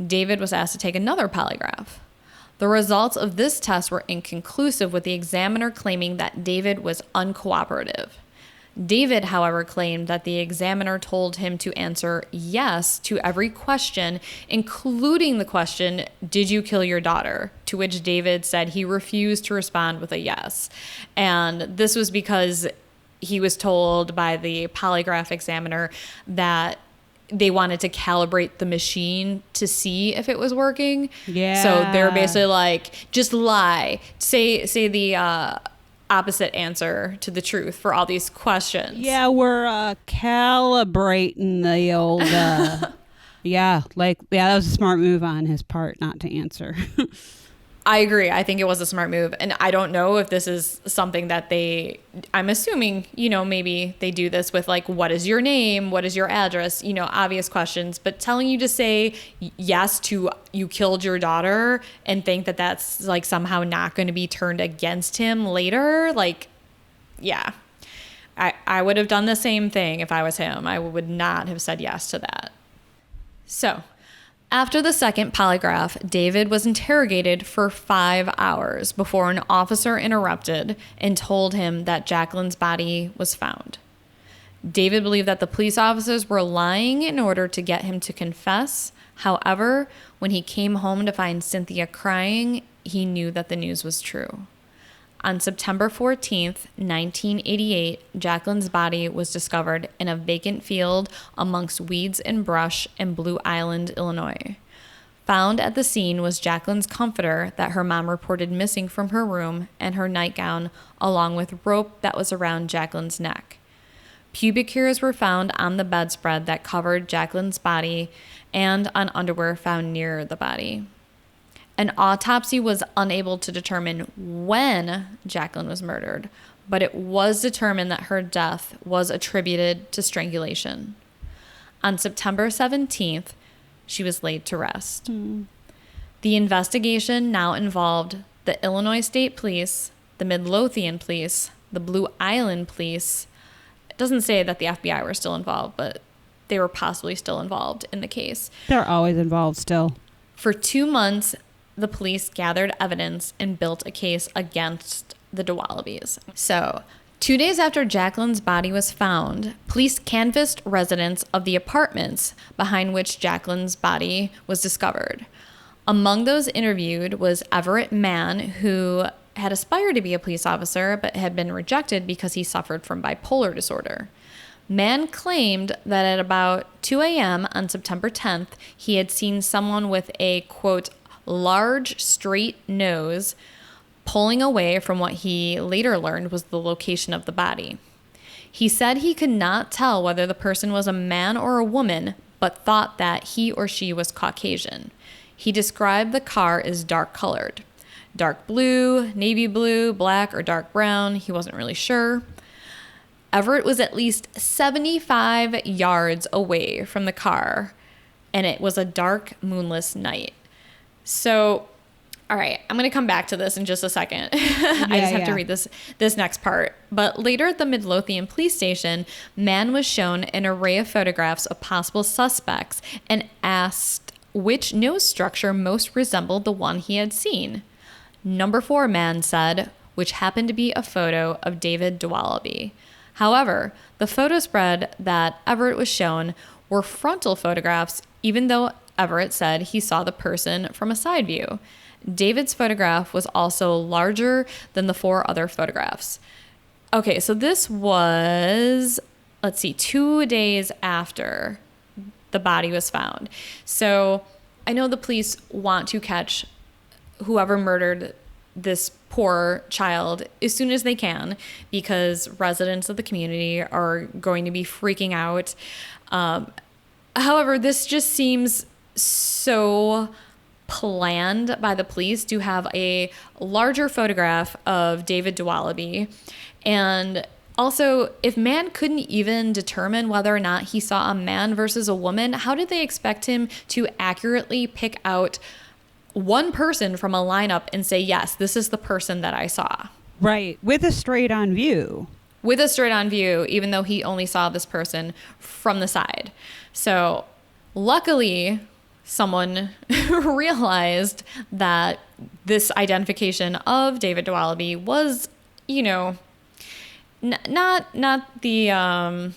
David was asked to take another polygraph. The results of this test were inconclusive, with the examiner claiming that David was uncooperative. David, however, claimed that the examiner told him to answer yes to every question, including the question, "Did you kill your daughter?" To which David said he refused to respond with a yes. And this was because he was told by the polygraph examiner that they wanted to calibrate the machine to see if it was working. Yeah. So they're basically like, just lie. Say the opposite answer to the truth for all these questions. Yeah, we're calibrating the old that was a smart move on his part not to answer. I agree. I think it was a smart move. And I don't know if this is something that I'm assuming, maybe they do this with like, what is your name? What is your address? Obvious questions, but telling you to say yes to you killed your daughter and think that that's like somehow not going to be turned against him later. Like, yeah, I would have done the same thing if I was him. I would not have said yes to that. So after the second polygraph, David was interrogated for 5 hours before an officer interrupted and told him that Jacqueline's body was found. David believed that the police officers were lying in order to get him to confess. However, when he came home to find Cynthia crying, he knew that the news was true. On September 14th, 1988, Jacqueline's body was discovered in a vacant field amongst weeds and brush in Blue Island, Illinois. Found at the scene was Jacqueline's comforter that her mom reported missing from her room and her nightgown, along with rope that was around Jacqueline's neck. Pubic hairs were found on the bedspread that covered Jacqueline's body and on underwear found near the body. An autopsy was unable to determine when Jacqueline was murdered, but it was determined that her death was attributed to strangulation. On September 17th, she was laid to rest. The investigation now involved the Illinois State Police, the Midlothian Police, the Blue Island Police. It doesn't say that the FBI were still involved, but they were possibly still involved in the case. They're always involved still. For 2 months, the police gathered evidence and built a case against the Dewalabys. So, 2 days after Jacqueline's body was found, police canvassed residents of the apartments behind which Jacqueline's body was discovered. Among those interviewed was Everett Mann, who had aspired to be a police officer but had been rejected because he suffered from bipolar disorder. Mann claimed that at about 2 a.m. on September 10th, he had seen someone with a, quote, large straight nose pulling away from what he later learned was the location of the body. He said he could not tell whether the person was a man or a woman, but thought that he or she was Caucasian. He described the car as dark colored. Dark blue, navy blue, black, or dark brown. He wasn't really sure. Everett was at least 75 yards away from the car, and it was a dark, moonless night. So, all right, I'm going to come back to this in just a second. I just have to read this next part. But later at the Midlothian police station, man was shown an array of photographs of possible suspects and asked which nose structure most resembled the one he had seen. Number 4 man said, which happened to be a photo of David Dewallaby. However, the photo spread that Everett was shown were frontal photographs, even though Everett said he saw the person from a side view. David's photograph was also larger than the 4 other photographs. Okay, so this was, 2 days after the body was found. So I know the police want to catch whoever murdered this poor child as soon as they can, because residents of the community are going to be freaking out. However, this just seems so planned by the police to have a larger photograph of David Dewallaby. And also, if man couldn't even determine whether or not he saw a man versus a woman, how did they expect him to accurately pick out one person from a lineup and say, yes, this is the person that I saw? Right. With a straight on view. With a straight on view, even though he only saw this person from the side. So luckily, someone realized that this identification of David Dewallaby was, not the,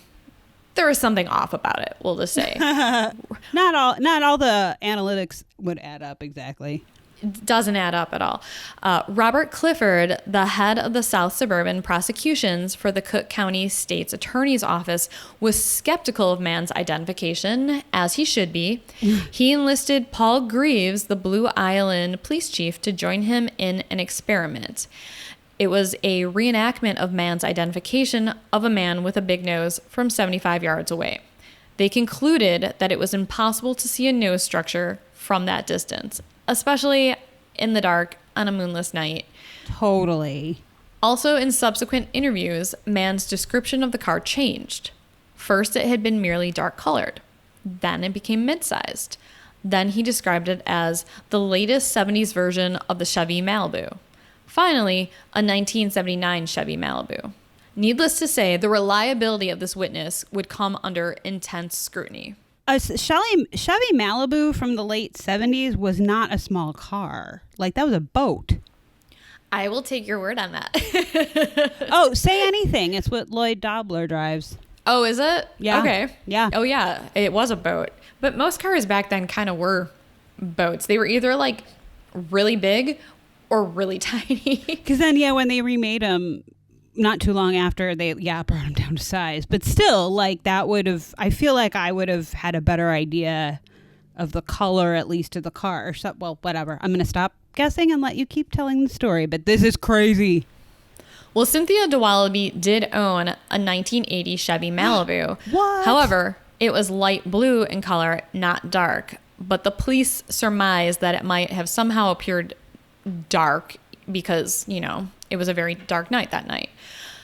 there was something off about it, we'll just say. Not all the analytics would add up exactly. Doesn't add up at all. Robert Clifford, the head of the South Suburban prosecutions for the Cook County State's Attorney's Office, was skeptical of man's identification, as he should be. He enlisted Paul Greaves, the Blue Island police chief, to join him in an experiment. It was a reenactment of man's identification of a man with a big nose from 75 yards away. They concluded that it was impossible to see a nose structure from that distance, especially in the dark on a moonless night. Totally. Also, in subsequent interviews, man's description of the car changed. First, it had been merely dark colored. Then it became mid-sized. Then he described it as the latest 70s version of the Chevy Malibu. Finally, a 1979 Chevy Malibu. Needless to say, the reliability of this witness would come under intense scrutiny. A Chevy Malibu from the late 70s was not a small car. Like, that was a boat. I will take your word on that. Oh, say anything. It's what Lloyd Dobler drives. Oh, is it? Yeah. Okay. Yeah. Oh, yeah. It was a boat. But most cars back then kind of were boats. They were either like really big or really tiny. Because then, when they remade them not too long after, they, brought them down to size. But still, like, that would have, I feel like I would have had a better idea of the color, at least, of the car. So, well, whatever. I'm going to stop guessing and let you keep telling the story. But this is crazy. Well, Cynthia Dewallaby did own a 1980 Chevy Malibu. What? However, it was light blue in color, not dark. But the police surmised that it might have somehow appeared dark because, it was a very dark night that night.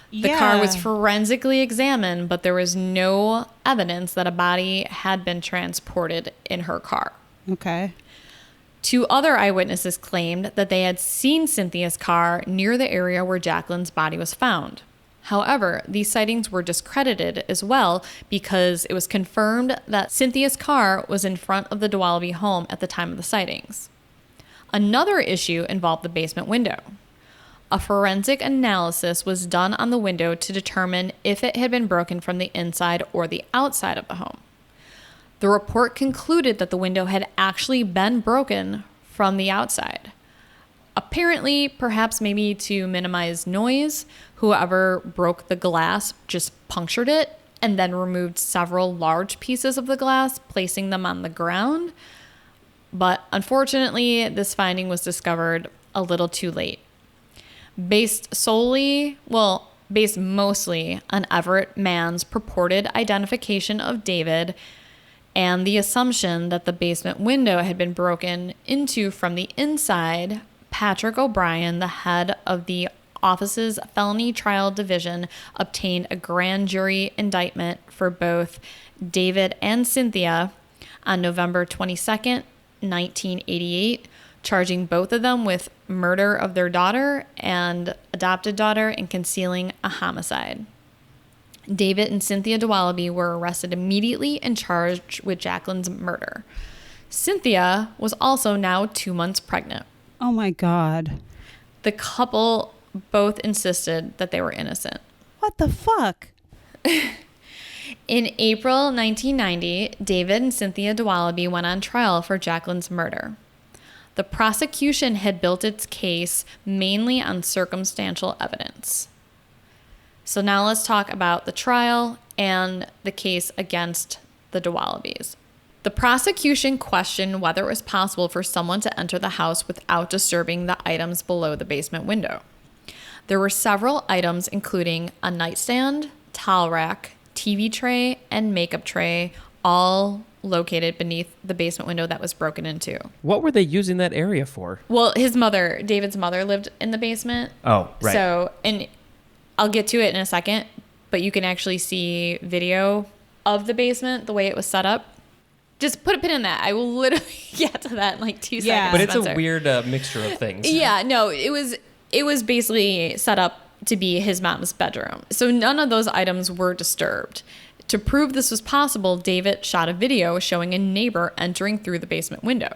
The car was forensically examined, but there was no evidence that a body had been transported in her car. Okay. 2 other eyewitnesses claimed that they had seen Cynthia's car near the area where Jacqueline's body was found. However, these sightings were discredited as well because it was confirmed that Cynthia's car was in front of the Dewallaby home at the time of the sightings. Another issue involved the basement window. A forensic analysis was done on the window to determine if it had been broken from the inside or the outside of the home. The report concluded that the window had actually been broken from the outside. Apparently, perhaps maybe to minimize noise, whoever broke the glass just punctured it and then removed several large pieces of the glass, placing them on the ground. But unfortunately, this finding was discovered a little too late. Based solely, based mostly on Everett Mann's purported identification of David and the assumption that the basement window had been broken into from the inside. Patrick O'Brien, the head of the office's felony trial division, obtained a grand jury indictment for both David and Cynthia on November 22nd, 1988, charging both of them with murder of their daughter and adopted daughter and concealing a homicide. David and Cynthia Dewallaby were arrested immediately and charged with Jacqueline's murder. Cynthia was also now 2 months pregnant. Oh my God. The couple both insisted that they were innocent. What the fuck? In April 1990, David and Cynthia Dewallaby went on trial for Jacqueline's murder. The prosecution had built its case mainly on circumstantial evidence. So now let's talk about the trial and the case against the Dewallabys. The prosecution questioned whether it was possible for someone to enter the house without disturbing the items below the basement window. There were several items, including a nightstand, towel rack, TV tray, and makeup tray, all located beneath the basement window that was broken into. What were they using that area for? Well, David's mother lived in the basement. Oh, right. So, and I'll get to it in a second, but you can actually see video of the basement, the way it was set up. Just put a pin in that. I will literally get to that in like 2 seconds. But it's Spencer. a weird mixture of things. Yeah, no, it was basically set up to be his mom's bedroom. So none of those items were disturbed. To prove this was possible, David shot a video showing a neighbor entering through the basement window.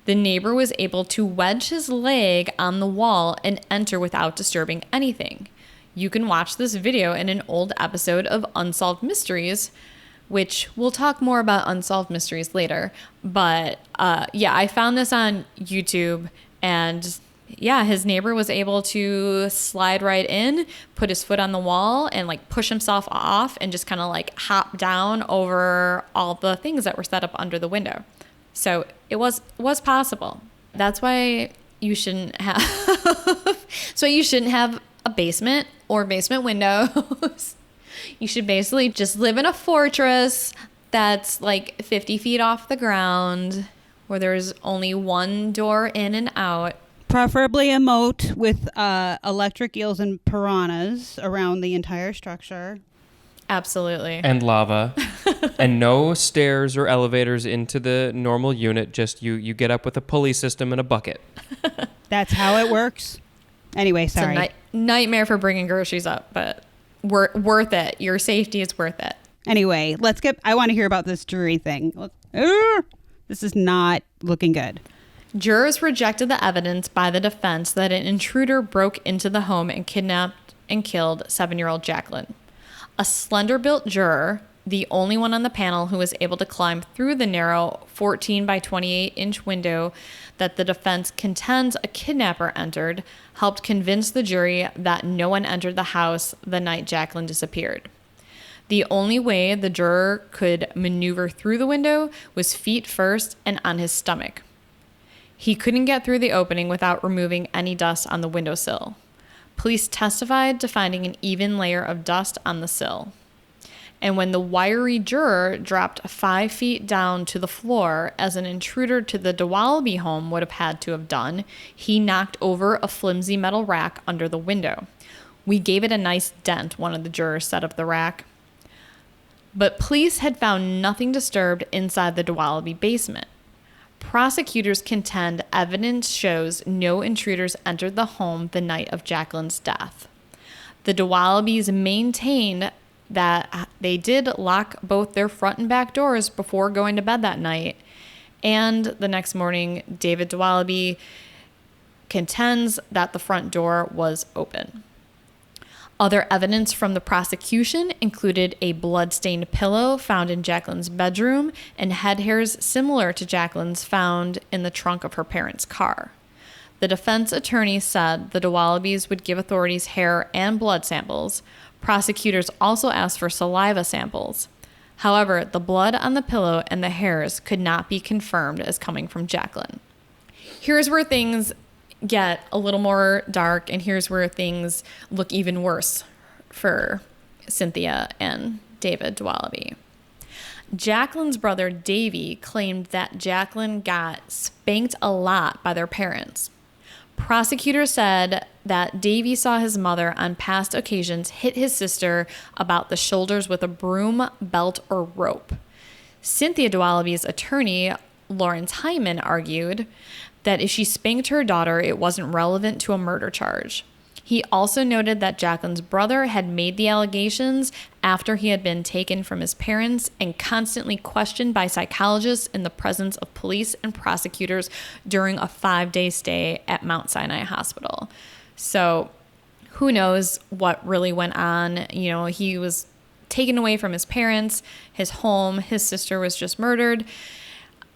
The neighbor was able to wedge his leg on the wall and enter without disturbing anything. You can watch this video in an old episode of Unsolved Mysteries, which we'll talk more about Unsolved Mysteries later. But I found this on YouTube, and yeah, his neighbor was able to slide right in, put his foot on the wall, and like push himself off and just kind of like hop down over all the things that were set up under the window. So it was possible. That's why you shouldn't have a basement or basement windows. You should basically just live in a fortress that's like 50 feet off the ground, where there's only one door in and out. Preferably a moat with electric eels and piranhas around the entire structure. Absolutely. And lava. And no stairs or elevators into the normal unit. Just you get up with a pulley system and a bucket. That's how it works. Anyway, sorry. It's a nightmare for bringing groceries up, but worth it. Your safety is worth it. Anyway, I want to hear about this jury thing. This is not looking good. Jurors rejected the evidence by the defense that an intruder broke into the home and kidnapped and killed 7-year-old Jacqueline. A slender-built juror, the only one on the panel who was able to climb through the narrow 14 by 28-inch window that the defense contends a kidnapper entered, helped convince the jury that no one entered the house the night Jacqueline disappeared. The only way the juror could maneuver through the window was feet first and on his stomach. He couldn't get through the opening without removing any dust on the windowsill. Police testified to finding an even layer of dust on the sill. And when the wiry juror dropped 5 feet down to the floor, as an intruder to the Dewallaby home would have had to have done, he knocked over a flimsy metal rack under the window. "We gave it a nice dent," one of the jurors said of the rack. But police had found nothing disturbed inside the Dewallaby basement. Prosecutors contend evidence shows no intruders entered the home the night of Jacqueline's death. The Dewallabys maintained that they did lock both their front and back doors before going to bed that night. And the next morning, David Dewallaby contends that the front door was open. Other evidence from the prosecution included a blood-stained pillow found in Jacqueline's bedroom and head hairs similar to Jacqueline's found in the trunk of her parents' car. The defense attorney said the Dewallabys would give authorities hair and blood samples. Prosecutors also asked for saliva samples. However, the blood on the pillow and the hairs could not be confirmed as coming from Jacqueline. Here's where things get a little more dark, and here's where things look even worse for Cynthia and David Dewallaby. Jacqueline's brother Davy claimed that Jacqueline got spanked a lot by their parents. Prosecutors said that Davy saw his mother on past occasions hit his sister about the shoulders with a broom, belt, or rope. Cynthia Dewallaby's attorney, Lawrence Hyman, argued that if she spanked her daughter, it wasn't relevant to a murder charge. He also noted that Jacqueline's brother had made the allegations after he had been taken from his parents and constantly questioned by psychologists in the presence of police and prosecutors during a 5-day stay at Mount Sinai Hospital. So who knows what really went on? You know, he was taken away from his parents, his home, his sister was just murdered.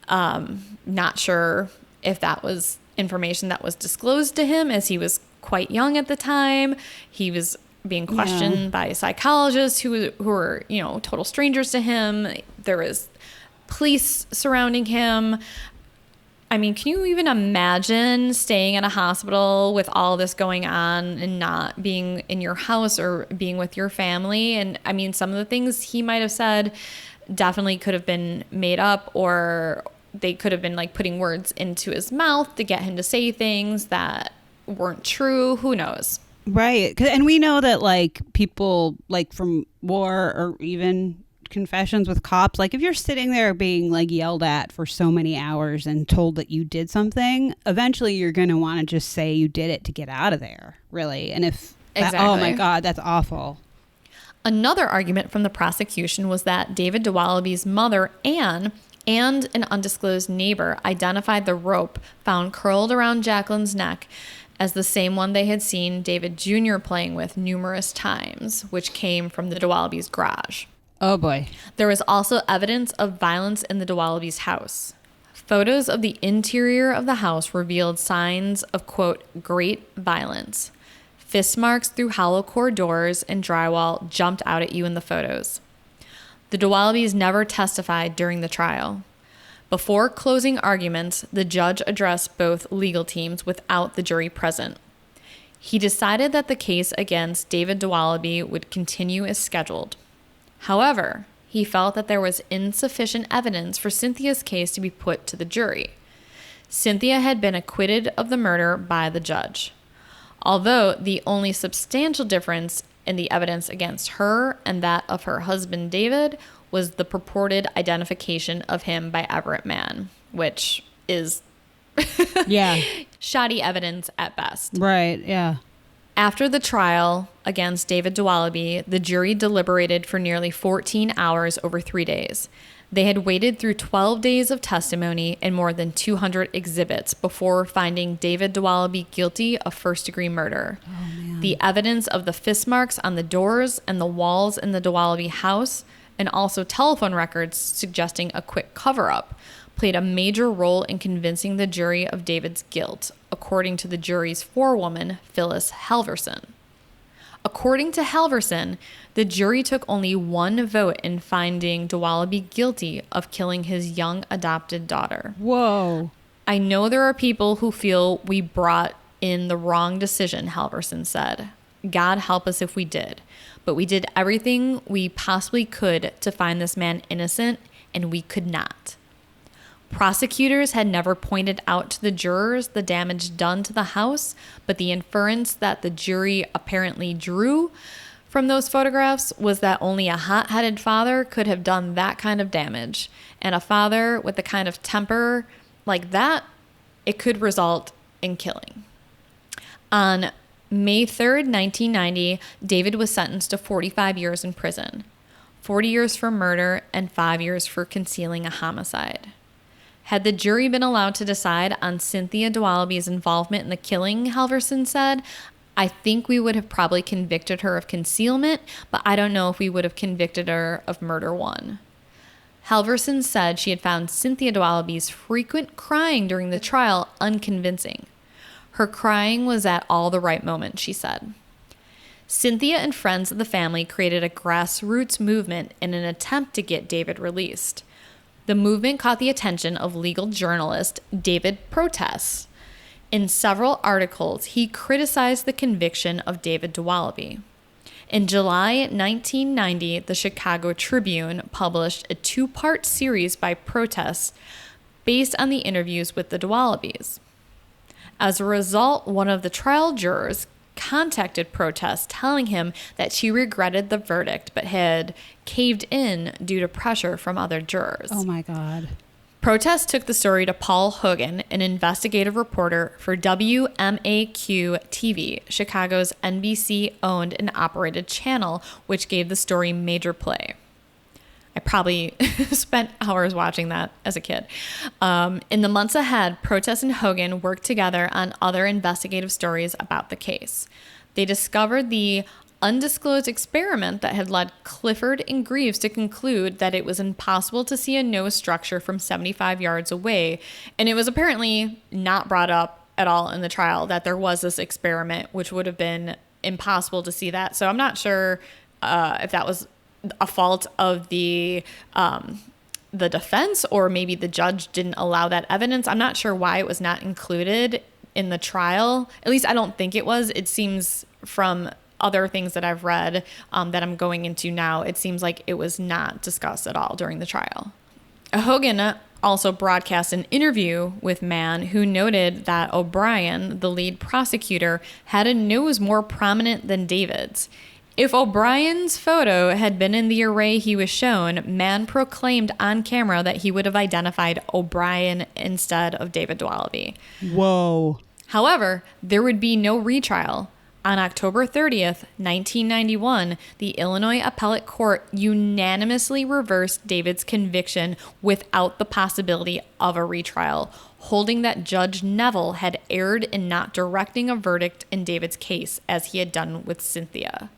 Not sure if that was information that was disclosed to him, as he was quite young at the time. He was being questioned by psychologists who were, you know, total strangers to him. There was police surrounding him. I mean, can you even imagine staying in a hospital with all this going on and not being in your house or being with your family? And I mean, some of the things he might have said definitely could have been made up, or they could have been like putting words into his mouth to get him to say things that weren't true. Who knows? Right. And we know that like people like from war or even confessions with cops, like if you're sitting there being like yelled at for so many hours and told that you did something, eventually you're going to want to just say you did it to get out of there, really. And if Exactly. Oh my God, that's awful. Another argument from the prosecution was that David Dewallaby's mother, Anne, and an undisclosed neighbor identified the rope found curled around Jacqueline's neck as the same one they had seen David Jr. playing with numerous times, which came from the Dewallabys' garage. Oh boy. There was also evidence of violence in the Dewallabys' house. Photos of the interior of the house revealed signs of, quote, great violence. Fist marks through hollow core doors and drywall jumped out at you in the photos. The Dewallabys never testified during the trial. Before closing arguments, the judge addressed both legal teams without the jury present. He decided that the case against David Dewallaby would continue as scheduled. However, he felt that there was insufficient evidence for Cynthia's case to be put to the jury. Cynthia had been acquitted of the murder by the judge, although the only substantial difference in the evidence against her and that of her husband David was the purported identification of him by Everett Mann, which is shoddy evidence at best. Right, yeah. After the trial against David Dewallaby, the jury deliberated for nearly 14 hours over 3 days. They had waited through 12 days of testimony and more than 200 exhibits before finding David Dewallaby guilty of first-degree murder. Oh, man. The evidence of the fist marks on the doors and the walls in the Dewallaby house, and also telephone records suggesting a quick cover-up, played a major role in convincing the jury of David's guilt, according to the jury's forewoman, Phyllis Halverson. According to Halverson, the jury took only one vote in finding Dewallaby guilty of killing his young adopted daughter. Whoa. I know there are people who feel we brought in the wrong decision, Halverson said. God help us if we did. But we did everything we possibly could to find this man innocent, and we could not. Prosecutors had never pointed out to the jurors the damage done to the house, but the inference that the jury apparently drew from those photographs was that only a hot-headed father could have done that kind of damage. And a father with the kind of temper like that, it could result in killing. On May 3rd, 1990, David was sentenced to 45 years in prison, 40 years for murder and 5 years for concealing a homicide. Had the jury been allowed to decide on Cynthia Dewallaby's involvement in the killing, Halverson said, I think we would have probably convicted her of concealment, but I don't know if we would have convicted her of murder one. Halverson said she had found Cynthia Dewallaby's frequent crying during the trial unconvincing. Her crying was at all the right moments, she said. Cynthia and friends of the family created a grassroots movement in an attempt to get David released. The movement caught the attention of legal journalist David Protests. In several articles, he criticized the conviction of David Dewallaby. In July 1990, the Chicago Tribune published a 2-part series by Protest based on the interviews with the Dewalabys. As a result, one of the trial jurors contacted Protest, telling him that she regretted the verdict but had caved in due to pressure from other jurors. Oh my God. Protest took the story to Paul Hogan, an investigative reporter for WMAQ-TV, Chicago's NBC-owned and operated channel, which gave the story major play. I probably spent hours watching that as a kid. In the months ahead, Protest and Hogan worked together on other investigative stories about the case. They discovered the undisclosed experiment that had led Clifford and Greaves to conclude that it was impossible to see a nose structure from 75 yards away. And it was apparently not brought up at all in the trial that there was this experiment, which would have been impossible to see that. So I'm not sure if that was a fault of the defense, or maybe the judge didn't allow that evidence. I'm not sure why it was not included in the trial. At least I don't think it was. It seems from other things that I've read that I'm going into now, it seems like it was not discussed at all during the trial. Hogan also broadcast an interview with Mann, who noted that O'Brien, the lead prosecutor, had a nose more prominent than David's. If O'Brien's photo had been in the array he was shown, Mann proclaimed on camera that he would have identified O'Brien instead of David Dewallaby. Whoa. However, there would be no retrial. On October 30th, 1991, the Illinois Appellate Court unanimously reversed David's conviction without the possibility of a retrial, holding that Judge Neville had erred in not directing a verdict in David's case as he had done with Cynthia.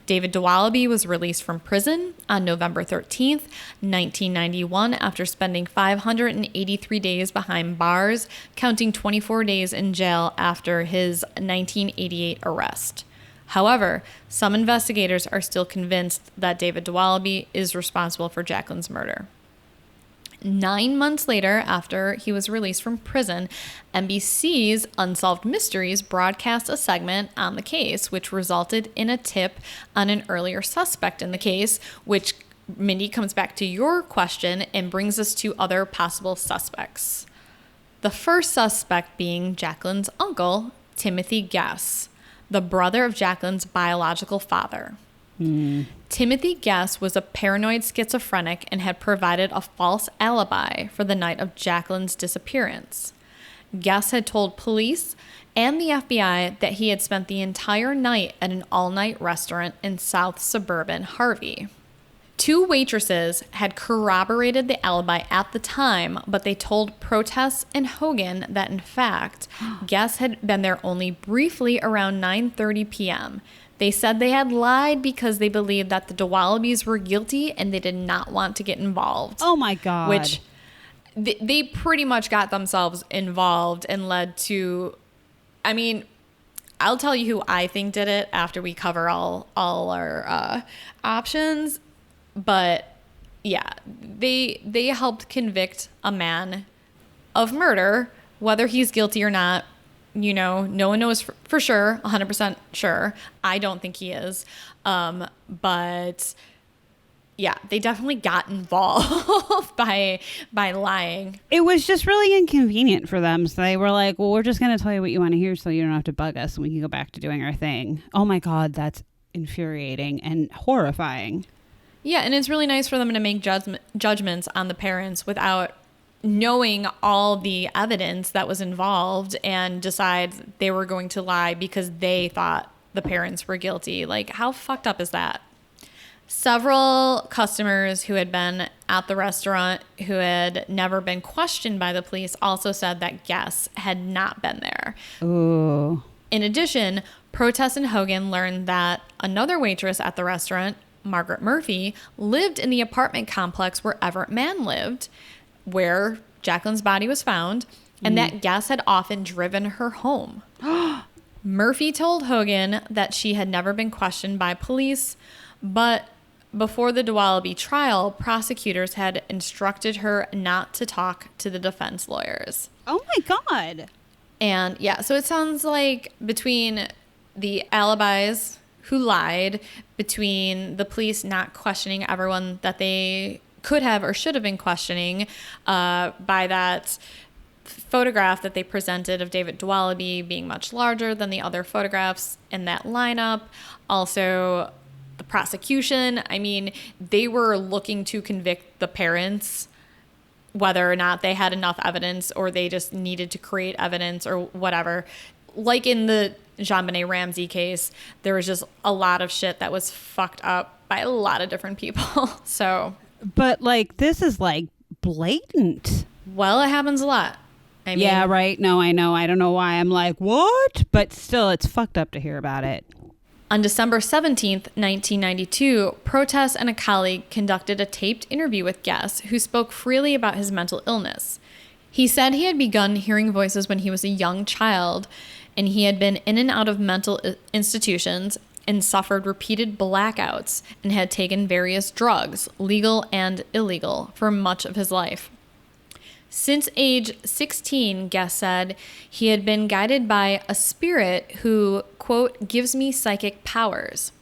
David Dewallaby was released from prison on November 13th, 1991, after spending 583 days behind bars, counting 24 days in jail after his 1988 arrest. However, some investigators are still convinced that David Dewallaby is responsible for Jacqueline's murder. 9 months later, after he was released from prison, NBC's Unsolved Mysteries broadcast a segment on the case, which resulted in a tip on an earlier suspect in the case, which, Mindy, comes back to your question and brings us to other possible suspects. The first suspect being Jacqueline's uncle, Timothy Guess, the brother of Jacqueline's biological father. Timothy Guess was a paranoid schizophrenic and had provided a false alibi for the night of Jacqueline's disappearance. Guess had told police and the FBI that he had spent the entire night at an all-night restaurant in South suburban Harvey. 2 waitresses had corroborated the alibi at the time, but they told Protest and Hogan that, in fact, Guess had been there only briefly around 9:30 p.m., They said they had lied because they believed that the Dewalabys were guilty and they did not want to get involved. Oh, my God. Which they pretty much got themselves involved and led to, I mean, I'll tell you who I think did it after we cover all our options. But yeah, they helped convict a man of murder, whether he's guilty or not. You know, no one knows for sure, 100% sure. I don't think he is. But yeah, they definitely got involved by lying. It was just really inconvenient for them. So they were like, well, we're just going to tell you what you want to hear so you don't have to bug us and we can go back to doing our thing. Oh my God, that's infuriating and horrifying. Yeah, and it's really nice for them to make judgments on the parents without knowing all the evidence that was involved and decide they were going to lie because they thought the parents were guilty. Like, how fucked up is that? Several customers who had been at the restaurant who had never been questioned by the police also said that Guess had not been there. Ooh. In addition, Protest and Hogan learned that another waitress at the restaurant, Margaret Murphy, lived in the apartment complex where Everett Mann lived, where Jacqueline's body was found, and that Guess had often driven her home. Murphy told Hogan that she had never been questioned by police, but before the Dewallaby trial, prosecutors had instructed her not to talk to the defense lawyers. Oh my God. And yeah, so it sounds like between the alibis who lied between the police not questioning everyone that they could have or should have been questioning by that photograph that they presented of David Dwallaby being much larger than the other photographs in that lineup. Also, the prosecution, I mean, they were looking to convict the parents, whether or not they had enough evidence or they just needed to create evidence or whatever. Like in the JonBenet Ramsey case, there was just a lot of shit that was fucked up by a lot of different people. So, but like, this is like blatant. Well, it happens a lot. I mean, yeah, right. No, I know. I don't know why I'm like, what? But still, it's fucked up to hear about it. On December 17th, 1992, Protest and a colleague conducted a taped interview with Guess, who spoke freely about his mental illness. He said he had begun hearing voices when he was a young child, and he had been in and out of mental institutions and suffered repeated blackouts and had taken various drugs, legal and illegal, for much of his life. Since age 16, Guess said, he had been guided by a spirit who, quote, gives me psychic powers.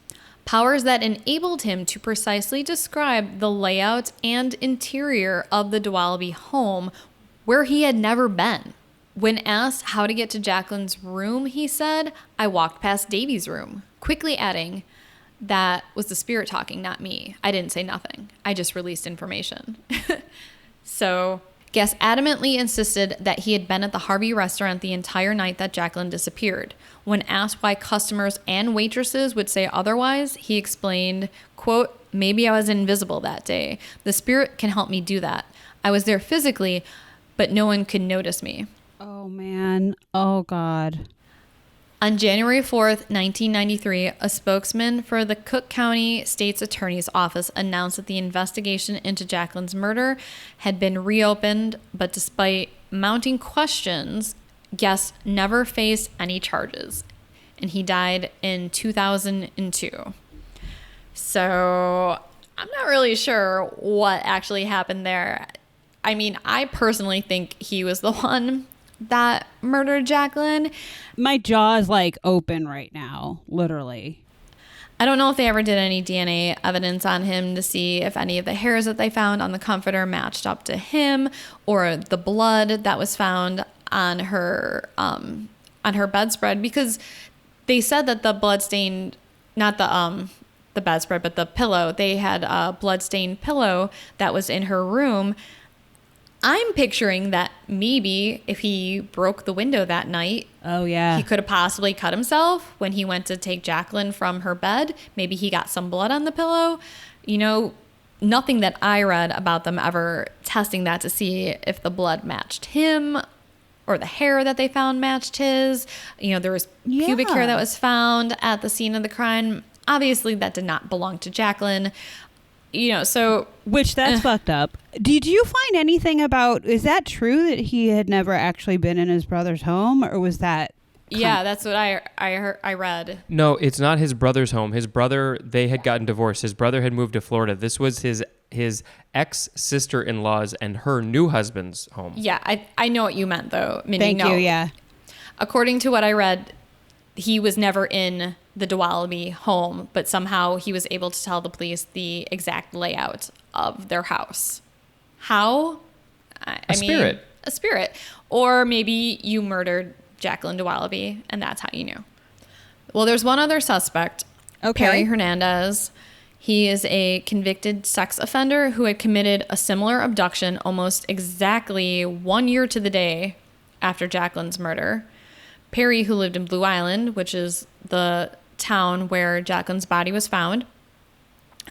Powers that enabled him to precisely describe the layout and interior of the Dewallaby home where he had never been. When asked how to get to Jacqueline's room, he said, I walked past Davy's room, quickly adding, that was the spirit talking, not me. I didn't say nothing. I just released information. So Guess adamantly insisted that he had been at the Harvey restaurant the entire night that Jacqueline disappeared. When asked why customers and waitresses would say otherwise, he explained, quote, maybe I was invisible that day. The spirit can help me do that. I was there physically, but no one could notice me. Oh, man. Oh, God. On January 4th, 1993, a spokesman for the Cook County State's Attorney's Office announced that the investigation into Jacqueline's murder had been reopened, but despite mounting questions, Guess never faced any charges, and he died in 2002. So I'm not really sure what actually happened there. I mean, I personally think he was the one that murdered Jacqueline. My jaw is like open right now, literally. I don't know if they ever did any DNA evidence on him to see if any of the hairs that they found on the comforter matched up to him, or the blood that was found on her bedspread, because they said that the blood-stained, not the bedspread, but the pillow, they had a blood-stained pillow that was in her room. I'm picturing that maybe if he broke the window that night, oh yeah, he could have possibly cut himself when he went to take Jacqueline from her bed. Maybe he got some blood on the pillow. You know, nothing that I read about them ever testing that to see if the blood matched him or the hair that they found matched his. You know, there was pubic hair that was found at the scene of the crime. Obviously, that did not belong to Jacqueline. You know, so... Which, that's fucked up. Did you find anything about... Is that true that he had never actually been in his brother's home? Or was that... Yeah, that's what I heard, I read. No, it's not his brother's home. His brother, they had gotten divorced. His brother had moved to Florida. This was his ex-sister-in-law's and her new husband's home. Yeah, I know what you meant, though. Thank you, yeah. According to what I read, he was never in the Dewallaby home, but somehow he was able to tell the police the exact layout of their house. How? I mean, a spirit. Or maybe you murdered Jacqueline Dewallaby, and that's how you knew. Well, there's one other suspect, Perry Hernandez. He is a convicted sex offender who had committed a similar abduction almost exactly 1 year to the day after Jacqueline's murder. Perry, who lived in Blue Island, which is the town where Jacqueline's body was found,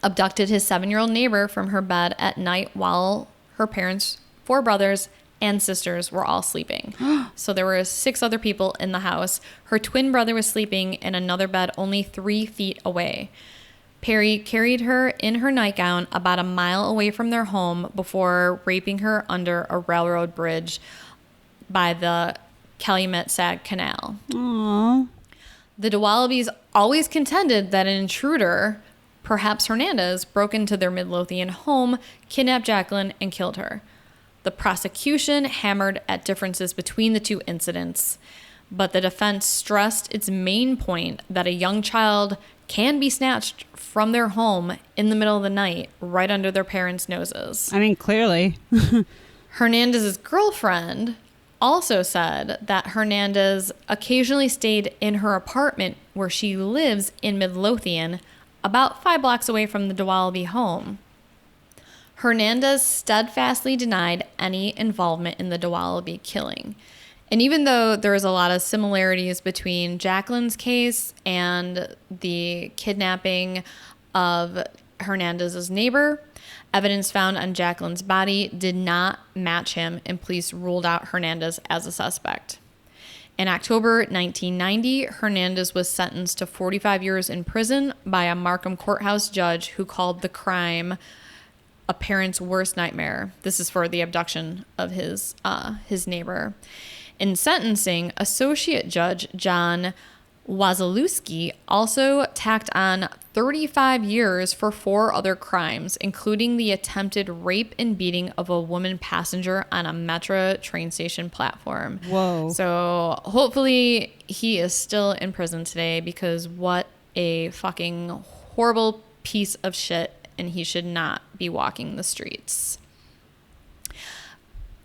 abducted his 7-year-old neighbor from her bed at night while her parents, 4 brothers, and sisters were all sleeping. So there were 6 other people in the house. Her twin brother was sleeping in another bed only 3 feet away. Perry carried her in her nightgown about a mile away from their home before raping her under a railroad bridge by the Calumet-Sag Canal. Aww. The Dewallabys always contended that an intruder, perhaps Hernandez, broke into their Midlothian home, kidnapped Jacqueline, and killed her. The prosecution hammered at differences between the 2 incidents. but the defense stressed its main point that a young child can be snatched from their home in the middle of the night right under their parents' noses. I mean, clearly. Hernandez's girlfriend also said that Hernandez occasionally stayed in her apartment where she lives in Midlothian, about 5 blocks away from the Dewallaby home. Hernandez steadfastly denied any involvement in the Dewallaby killing. And even though there is a lot of similarities between Jacqueline's case and the kidnapping of Hernandez's neighbor, evidence found on Jacqueline's body did not match him, and police ruled out Hernandez as a suspect. In October 1990, Hernandez was sentenced to 45 years in prison by a Markham courthouse judge who called the crime a parent's worst nightmare. This is for the abduction of his neighbor. In sentencing, Associate Judge John Wazalewski also tacked on 35 years for 4 other crimes, including the attempted rape and beating of a woman passenger on a Metro train station platform. Whoa. So hopefully he is still in prison today, because what a fucking horrible piece of shit, and he should not be walking the streets.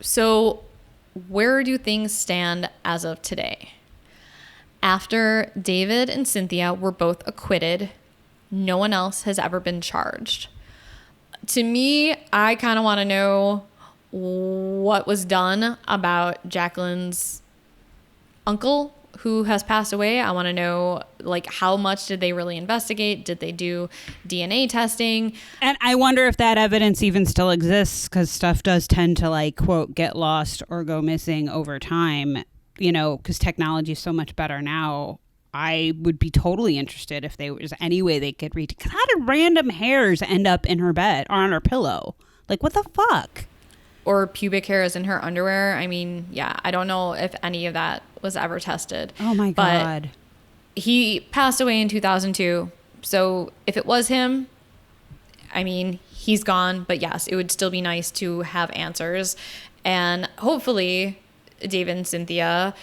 So where do things stand as of today? After David and Cynthia were both acquitted, no one else has ever been charged. To me, I kind of want to know what was done about Jacqueline's uncle who has passed away. I want to know, like, how much did they really investigate? Did they do DNA testing? And I wonder if that evidence even still exists, because stuff does tend to, like, quote, get lost or go missing over time, you know, because technology is so much better now. I would be totally interested if there was any way they could read. Because how did random hairs end up in her bed or on her pillow? Like, what the fuck? Or pubic hairs in her underwear. I mean, yeah, I don't know if any of that was ever tested. Oh my God. He passed away in 2002. So if it was him, I mean, he's gone. But yes, it would still be nice to have answers. And hopefully David and Cynthia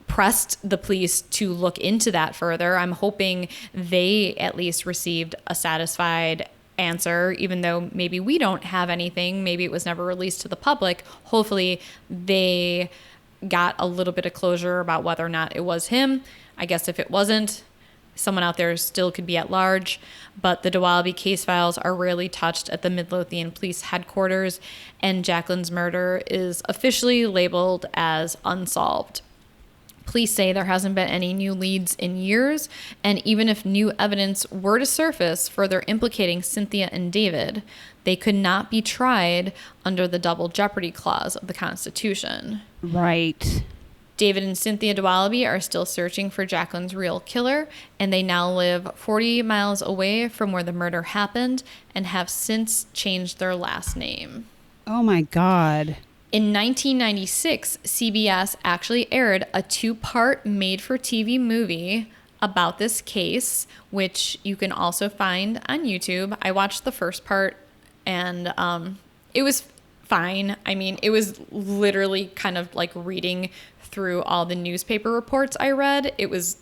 pressed the police to look into that further. I'm hoping they at least received a satisfied answer, even though maybe we don't have anything. Maybe it was never released to the public. Hopefully they got a little bit of closure about whether or not it was him. I guess if it wasn't, someone out there still could be at large. But the Dewallaby case files are rarely touched at the Midlothian Police Headquarters, and Jacqueline's murder is officially labeled as unsolved. Police say there hasn't been any new leads in years, and even if new evidence were to surface further implicating Cynthia and David, they could not be tried under the double jeopardy clause of the Constitution. Right. David and Cynthia Dewallaby are still searching for Jacqueline's real killer, and they now live 40 miles away from where the murder happened and have since changed their last name. Oh my God. In 1996, CBS actually aired a 2-part made-for-TV movie about this case, which you can also find on YouTube. I watched the first part, and it was fine. I mean, it was literally kind of like reading through all the newspaper reports I read. It was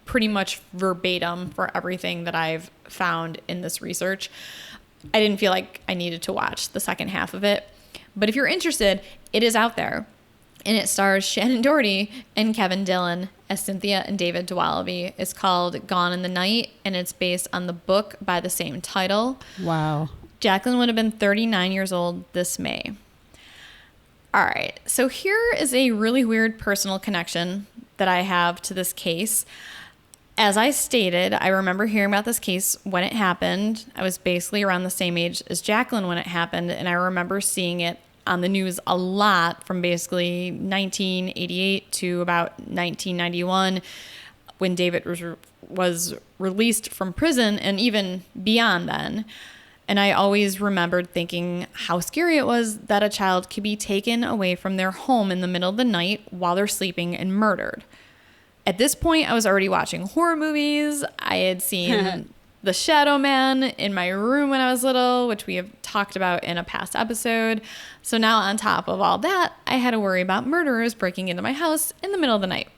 pretty much verbatim for everything that I've found in this research. I didn't feel like I needed to watch the second half of it. But if you're interested, it is out there. And it stars Shannon Doherty and Kevin Dillon as Cynthia and David Dewallaby. It's called Gone in the Night, and it's based on the book by the same title. Wow. Jacqueline would have been 39 years old this May. All right, so here is a really weird personal connection that I have to this case. As I stated, I remember hearing about this case when it happened. I was basically around the same age as Jacqueline when it happened, and I remember seeing it on the news a lot from basically 1988 to about 1991 when David was released from prison, and even beyond then. And I always remembered thinking how scary it was that a child could be taken away from their home in the middle of the night while they're sleeping and murdered. At this point, I was already watching horror movies. I had seen The Shadow Man in my room when I was little, which we have talked about in a past episode. So now on top of all that, I had to worry about murderers breaking into my house in the middle of the night.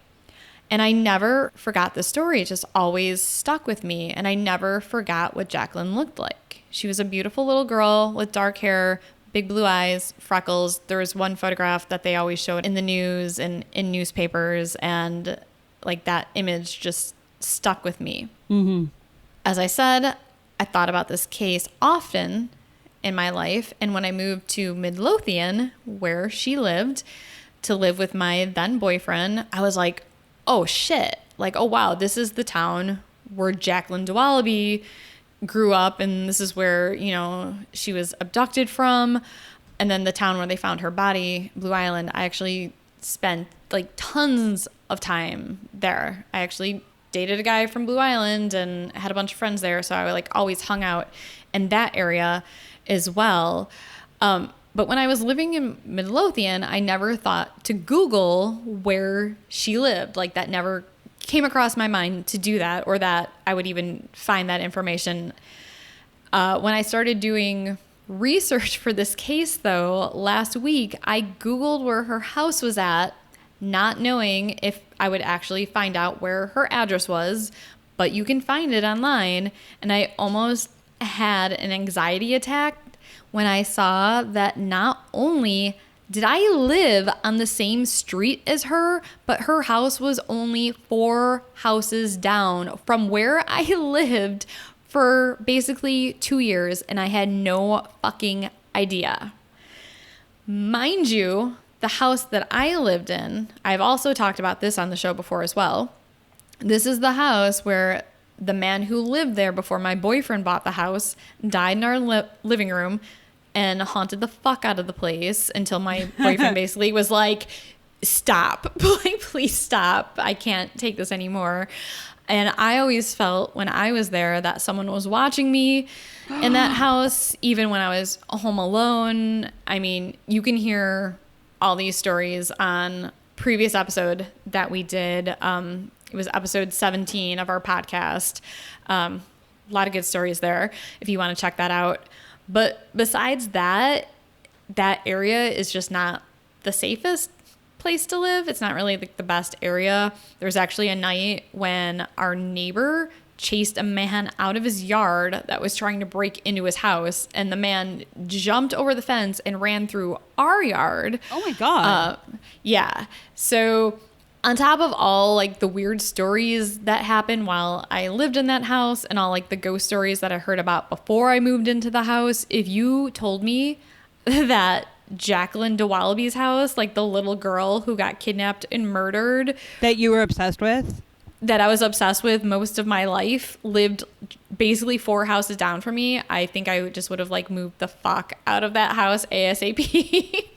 And I never forgot the story. It just always stuck with me. And I never forgot what Jacqueline looked like. She was a beautiful little girl with dark hair, big blue eyes, freckles. There was one photograph that they always showed in the news and in newspapers. And like that image just stuck with me. Mm-hmm. As I said, I thought about this case often in my life. And when I moved to Midlothian, where she lived, to live with my then boyfriend, I was like, oh shit. Like, oh wow, this is the town where Jacqueline Dewallaby grew up, and this is where, you know, she was abducted from. And then the town where they found her body, Blue Island, I actually spent like tons of time there. I actually dated a guy from Blue Island and had a bunch of friends there, so I like always hung out in that area as well. But when I was living in Midlothian, I never thought to Google where she lived. Like that never came across my mind to do that, or that I would even find that information. When I started doing research for this case, though, last week, I Googled where her house was at, not knowing if I would actually find out where her address was, but you can find it online. And I almost had an anxiety attack when I saw that not only did I live on the same street as her, but her house was only 4 houses down from where I lived for basically 2 years, and I had no fucking idea. Mind you, the house that I lived in, I've also talked about this on the show before as well. This is the house where the man who lived there before my boyfriend bought the house died in our living room and haunted the fuck out of the place until my boyfriend basically was like, stop, like, please stop. I can't take this anymore. And I always felt when I was there that someone was watching me in that house, even when I was home alone. I mean, you can hear all these stories on previous episode that we did. It was episode 17 of our podcast. A lot of good stories there if you want to check that out. But besides that, that area is just not the safest place to live. It's not really like the best area. There was actually a night when our neighbor chased a man out of his yard that was trying to break into his house, and the man jumped over the fence and ran through our yard. Oh my God. Yeah. So on top of all like the weird stories that happened while I lived in that house and all like the ghost stories that I heard about before I moved into the house, if you told me that Jacqueline Dewallaby's house, like the little girl who got kidnapped and murdered, that you were obsessed with, that I was obsessed with most of my life, lived basically 4 houses down from me, I think I just would have like moved the fuck out of that house ASAP.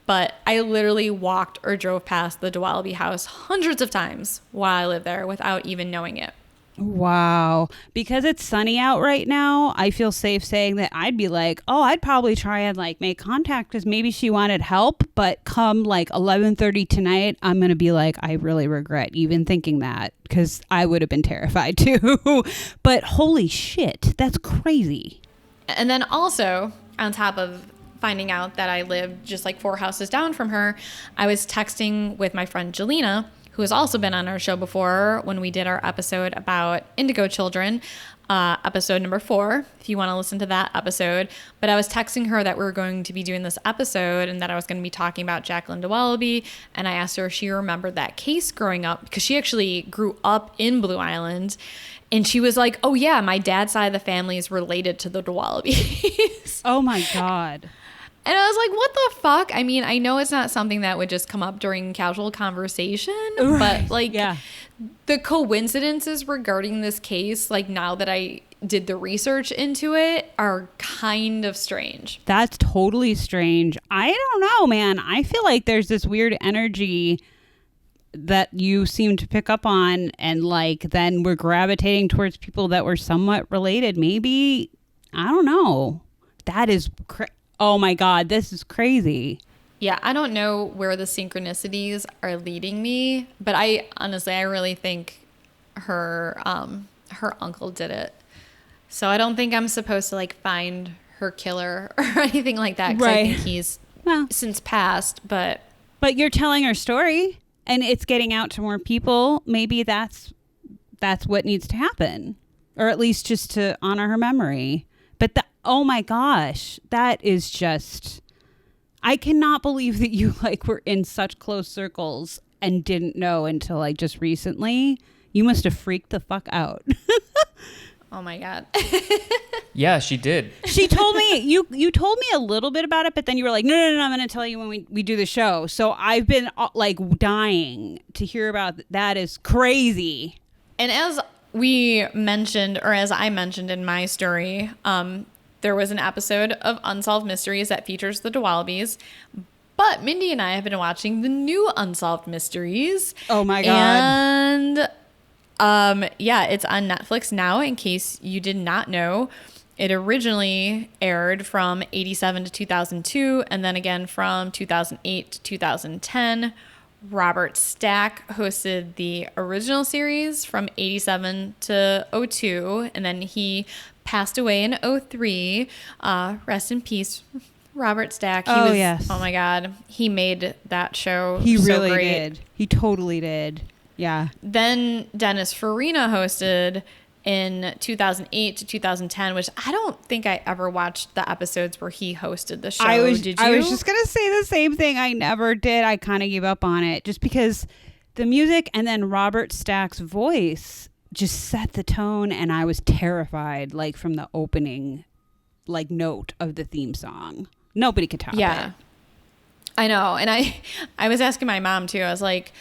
But I literally walked or drove past the Dewallaby house hundreds of times while I lived there without even knowing it. Wow. Because it's sunny out right now, I feel safe saying that I'd be like, oh, I'd probably try and like make contact because maybe she wanted help. But come like 11:30 tonight, I'm going to be like, I really regret even thinking that, because I would have been terrified too. But holy shit, that's crazy. And then also, on top of finding out that I lived just like 4 houses down from her, I was texting with my friend Jelena, who has also been on our show before when we did our episode about indigo children, episode number 4, if you want to listen to that episode. But I was texting her that we were going to be doing this episode and that I was going to be talking about Jacqueline Dewallaby. And I asked her if she remembered that case growing up, because she actually grew up in Blue Island. And she was like, oh yeah, my dad's side of the family is related to the Dewallabys. Oh my God. And I was like, what the fuck? I mean, I know it's not something that would just come up during casual conversation, right. But like yeah. The coincidences regarding this case, like now that I did the research into it, are kind of strange. That's totally strange. I don't know, man. I feel like there's this weird energy that you seem to pick up on, and like then we're gravitating towards people that were somewhat related. Maybe, I don't know. That is oh my God, this is crazy. Yeah, I don't know where the synchronicities are leading me, but I honestly, I really think her uncle did it. So I don't think I'm supposed to like find her killer or anything like that, because right. I think he's since passed. But you're telling her story. and it's getting out to more people, maybe that's what needs to happen, or at least just to honor her memory. But oh my gosh, that is just, I cannot believe that you like were in such close circles and didn't know until like just recently. You must have freaked the fuck out. Oh my God. Yeah, she did. She told me, you told me a little bit about it, but then you were like, no, I'm going to tell you when we do the show. So I've been like dying to hear about that. Is crazy. And as we mentioned, or as I mentioned in my story, there was an episode of Unsolved Mysteries that features the Dewalabys. But Mindy and I have been watching the new Unsolved Mysteries. Oh my God. And yeah, it's on Netflix now, in case you did not know. It originally aired from 87 to 2002, and then again from 2008 to 2010. Robert Stack hosted the original series from 87 to 02, and then he passed away in 03. Rest in peace, Robert Stack. Yes. Oh my God. He made that show He so really great. did. He totally did. Yeah. Then Dennis Farina hosted in 2008 to 2010, which I don't think I ever watched the episodes where he hosted the show. Did you? I was just going to say the same thing. I never did. I kind of gave up on it just because the music and then Robert Stack's voice just set the tone, and I was terrified, like from the opening like note of the theme song. Nobody could top it. I know. And I was asking my mom too. I was like,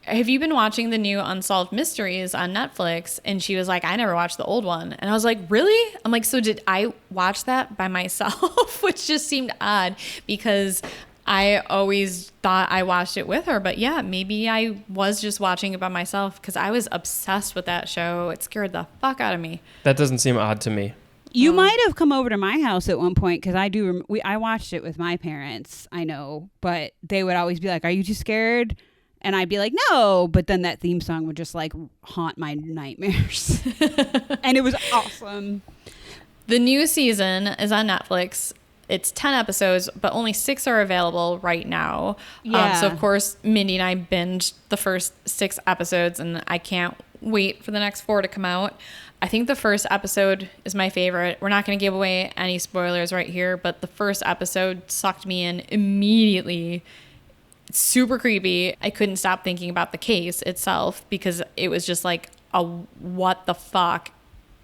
have you been watching the new Unsolved Mysteries on Netflix? And she was like, I never watched the old one. And I was like, really? I'm like, so did I watch that by myself? Which just seemed odd because I always thought I watched it with her. But yeah, maybe I was just watching it by myself because I was obsessed with that show. It scared the fuck out of me. That doesn't seem odd to me. You might have come over to my house at one point because I watched it with my parents, I know, but they would always be like, are you too scared? And I'd be like, no, but then that theme song would just like haunt my nightmares. And it was awesome. The new season is on Netflix. It's 10 episodes, but only 6 are available right now. Yeah. So of course, Mindy and I binged the first 6 episodes, and I can't wait for the next 4 to come out. I think the first episode is my favorite. We're not going to give away any spoilers right here, but the first episode sucked me in immediately. It's super creepy. I couldn't stop thinking about the case itself because it was just like a what the fuck?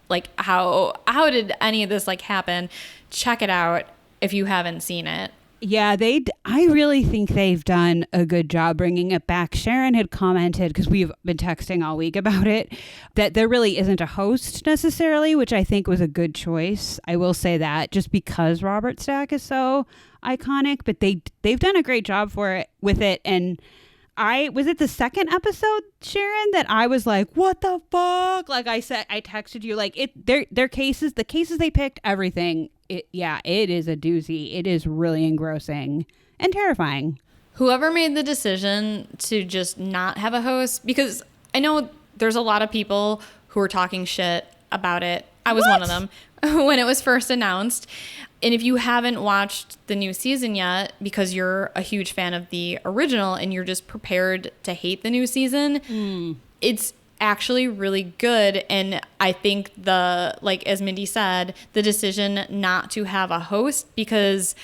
Like how did any of this like happen? Check it out if you haven't seen it. Yeah, I really think they've done a good job bringing it back. Sharon had commented, because we've been texting all week about it, that there really isn't a host necessarily, which I think was a good choice. I will say that just because Robert Stack is so iconic, but they've done a great job with it. And was it the second episode, Sharon, that I was like, what the fuck? Like I said, I texted you like their cases, the cases they picked, everything. It is a doozy. It is really engrossing and terrifying. Whoever made the decision to just not have a host, because I know there's a lot of people who are talking shit about it. I was one of them when it was first announced. And if you haven't watched the new season yet because you're a huge fan of the original and you're just prepared to hate the new season, it's actually really good. And I think like as Mindy said, the decision not to have a host, because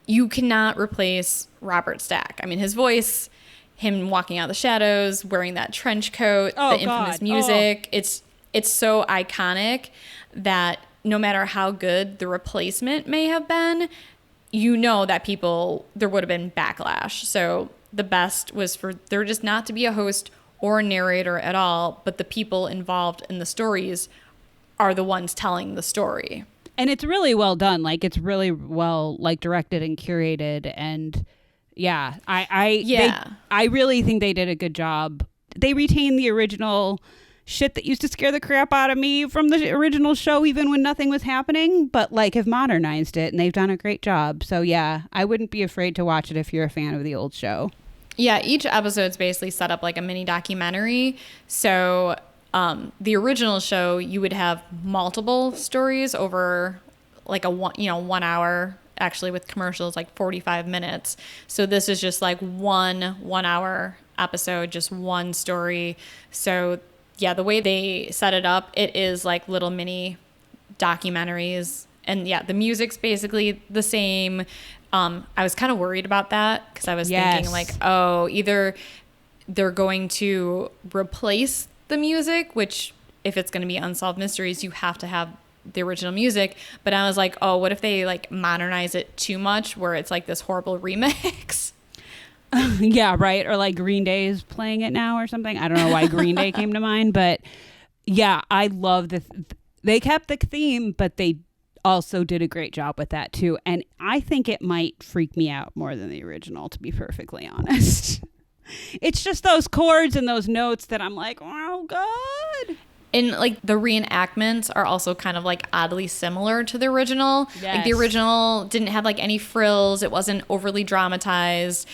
you cannot replace Robert Stack. I mean, his voice, him walking out of the shadows, wearing that trench coat, the infamous music, it's so iconic that no matter how good the replacement may have been, you know that there would have been backlash. So the best was for there just not to be a host or a narrator at all, but the people involved in the stories are the ones telling the story. And it's really well done. Like it's really well like directed and curated. And yeah, I really think they did a good job. They retained the original shit that used to scare the crap out of me from the original show, even when nothing was happening, but like have modernized it, and they've done a great job. So yeah, I wouldn't be afraid to watch it if you're a fan of the old show. Yeah, each episode's basically set up like a mini documentary. So the original show, you would have multiple stories over like a 1 hour actually with commercials, like 45 minutes. So this is just like one hour episode, just one story. So yeah, the way they set it up, it is like little mini documentaries. And yeah, the music's basically the same. I was kind of worried about that because I was thinking like, oh, either they're going to replace the music, which if it's going to be Unsolved Mysteries, you have to have the original music. But I was like, oh, what if they like modernize it too much where it's like this horrible remix? Yeah, right. Or like Green Day is playing it now or something. I don't know why Green Day came to mind, but yeah, I love this. They kept the theme, but they also did a great job with that too. And I think it might freak me out more than the original, to be perfectly honest. It's just those chords and those notes that I'm like, oh God. And like the reenactments are also kind of like oddly similar to the original. Yes. Like the original didn't have like any frills. It wasn't overly dramatized.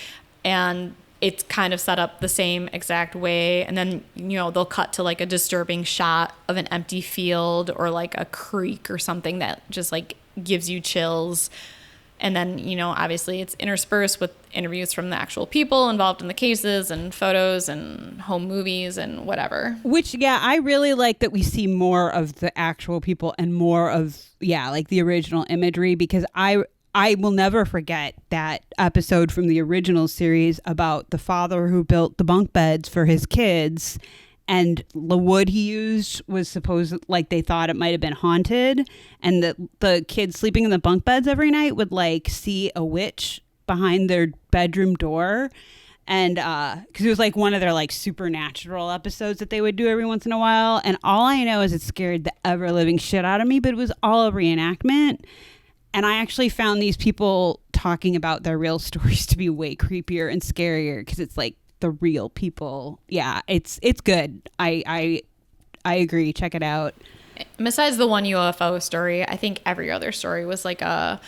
And it's kind of set up the same exact way. And then, you know, they'll cut to like a disturbing shot of an empty field or like a creek or something that just like gives you chills. And then, you know, obviously it's interspersed with interviews from the actual people involved in the cases and photos and home movies and whatever. Which, yeah, I really like that we see more of the actual people and more of, yeah, like the original imagery, because I will never forget that episode from the original series about the father who built the bunk beds for his kids. And the wood he used was supposed, like they thought it might have been haunted. And the kids sleeping in the bunk beds every night would like see a witch behind their bedroom door. And because it was like one of their like supernatural episodes that they would do every once in a while. And all I know is it scared the ever living shit out of me, but it was all a reenactment. And I actually found these people talking about their real stories to be way creepier and scarier because it's like the real people. Yeah, it's good. I agree. Check it out. Besides the one UFO story, I think every other story was like a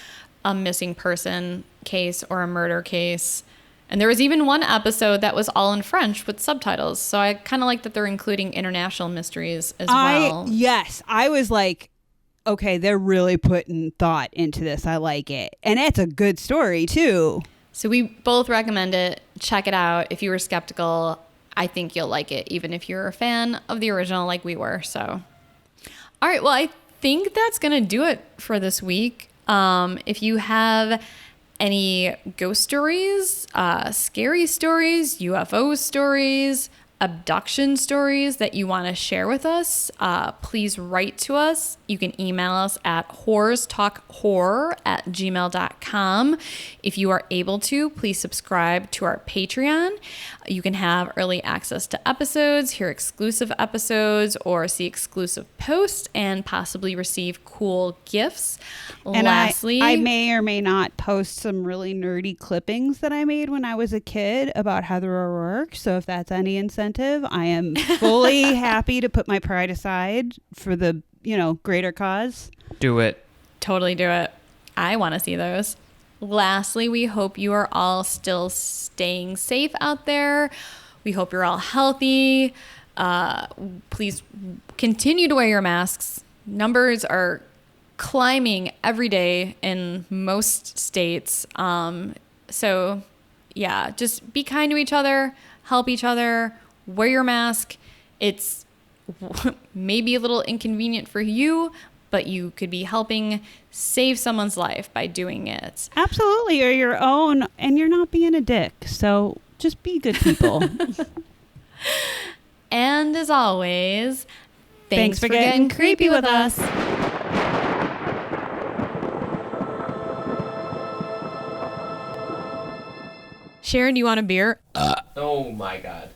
missing person case or a murder case. And there was even one episode that was all in French with subtitles. So I kind of like that they're including international mysteries as well. Yes. I was like, okay, they're really putting thought into this. I like it. And it's a good story, too. So we both recommend it. Check it out. If you were skeptical, I think you'll like it, even if you're a fan of the original like we were. So, all right. Well, I think that's going to do it for this week. If you have any ghost stories, scary stories, UFO stories, abduction stories that you want to share with us, please write to us. You can email us at whorestalkhorror@gmail.com. If you are able to, please subscribe to our Patreon. You can have early access to episodes, hear exclusive episodes, or see exclusive posts, and possibly receive cool gifts. And lastly, I may or may not post some really nerdy clippings that I made when I was a kid about Heather O'Rourke. So if that's any incentive, I am fully happy to put my pride aside for the, greater cause. Do it. Totally do it. I want to see those. Lastly, we hope you are all still staying safe out there. We hope you're all healthy. Please continue to wear your masks. Numbers are climbing every day in most states. So yeah, just be kind to each other, help each other, wear your mask. It's maybe a little inconvenient for you, but you could be helping save someone's life by doing it. Absolutely, or your own, and you're not being a dick. So just be good people. And as always, thanks for getting creepy with us. Sharon, do you want a beer? Oh my God.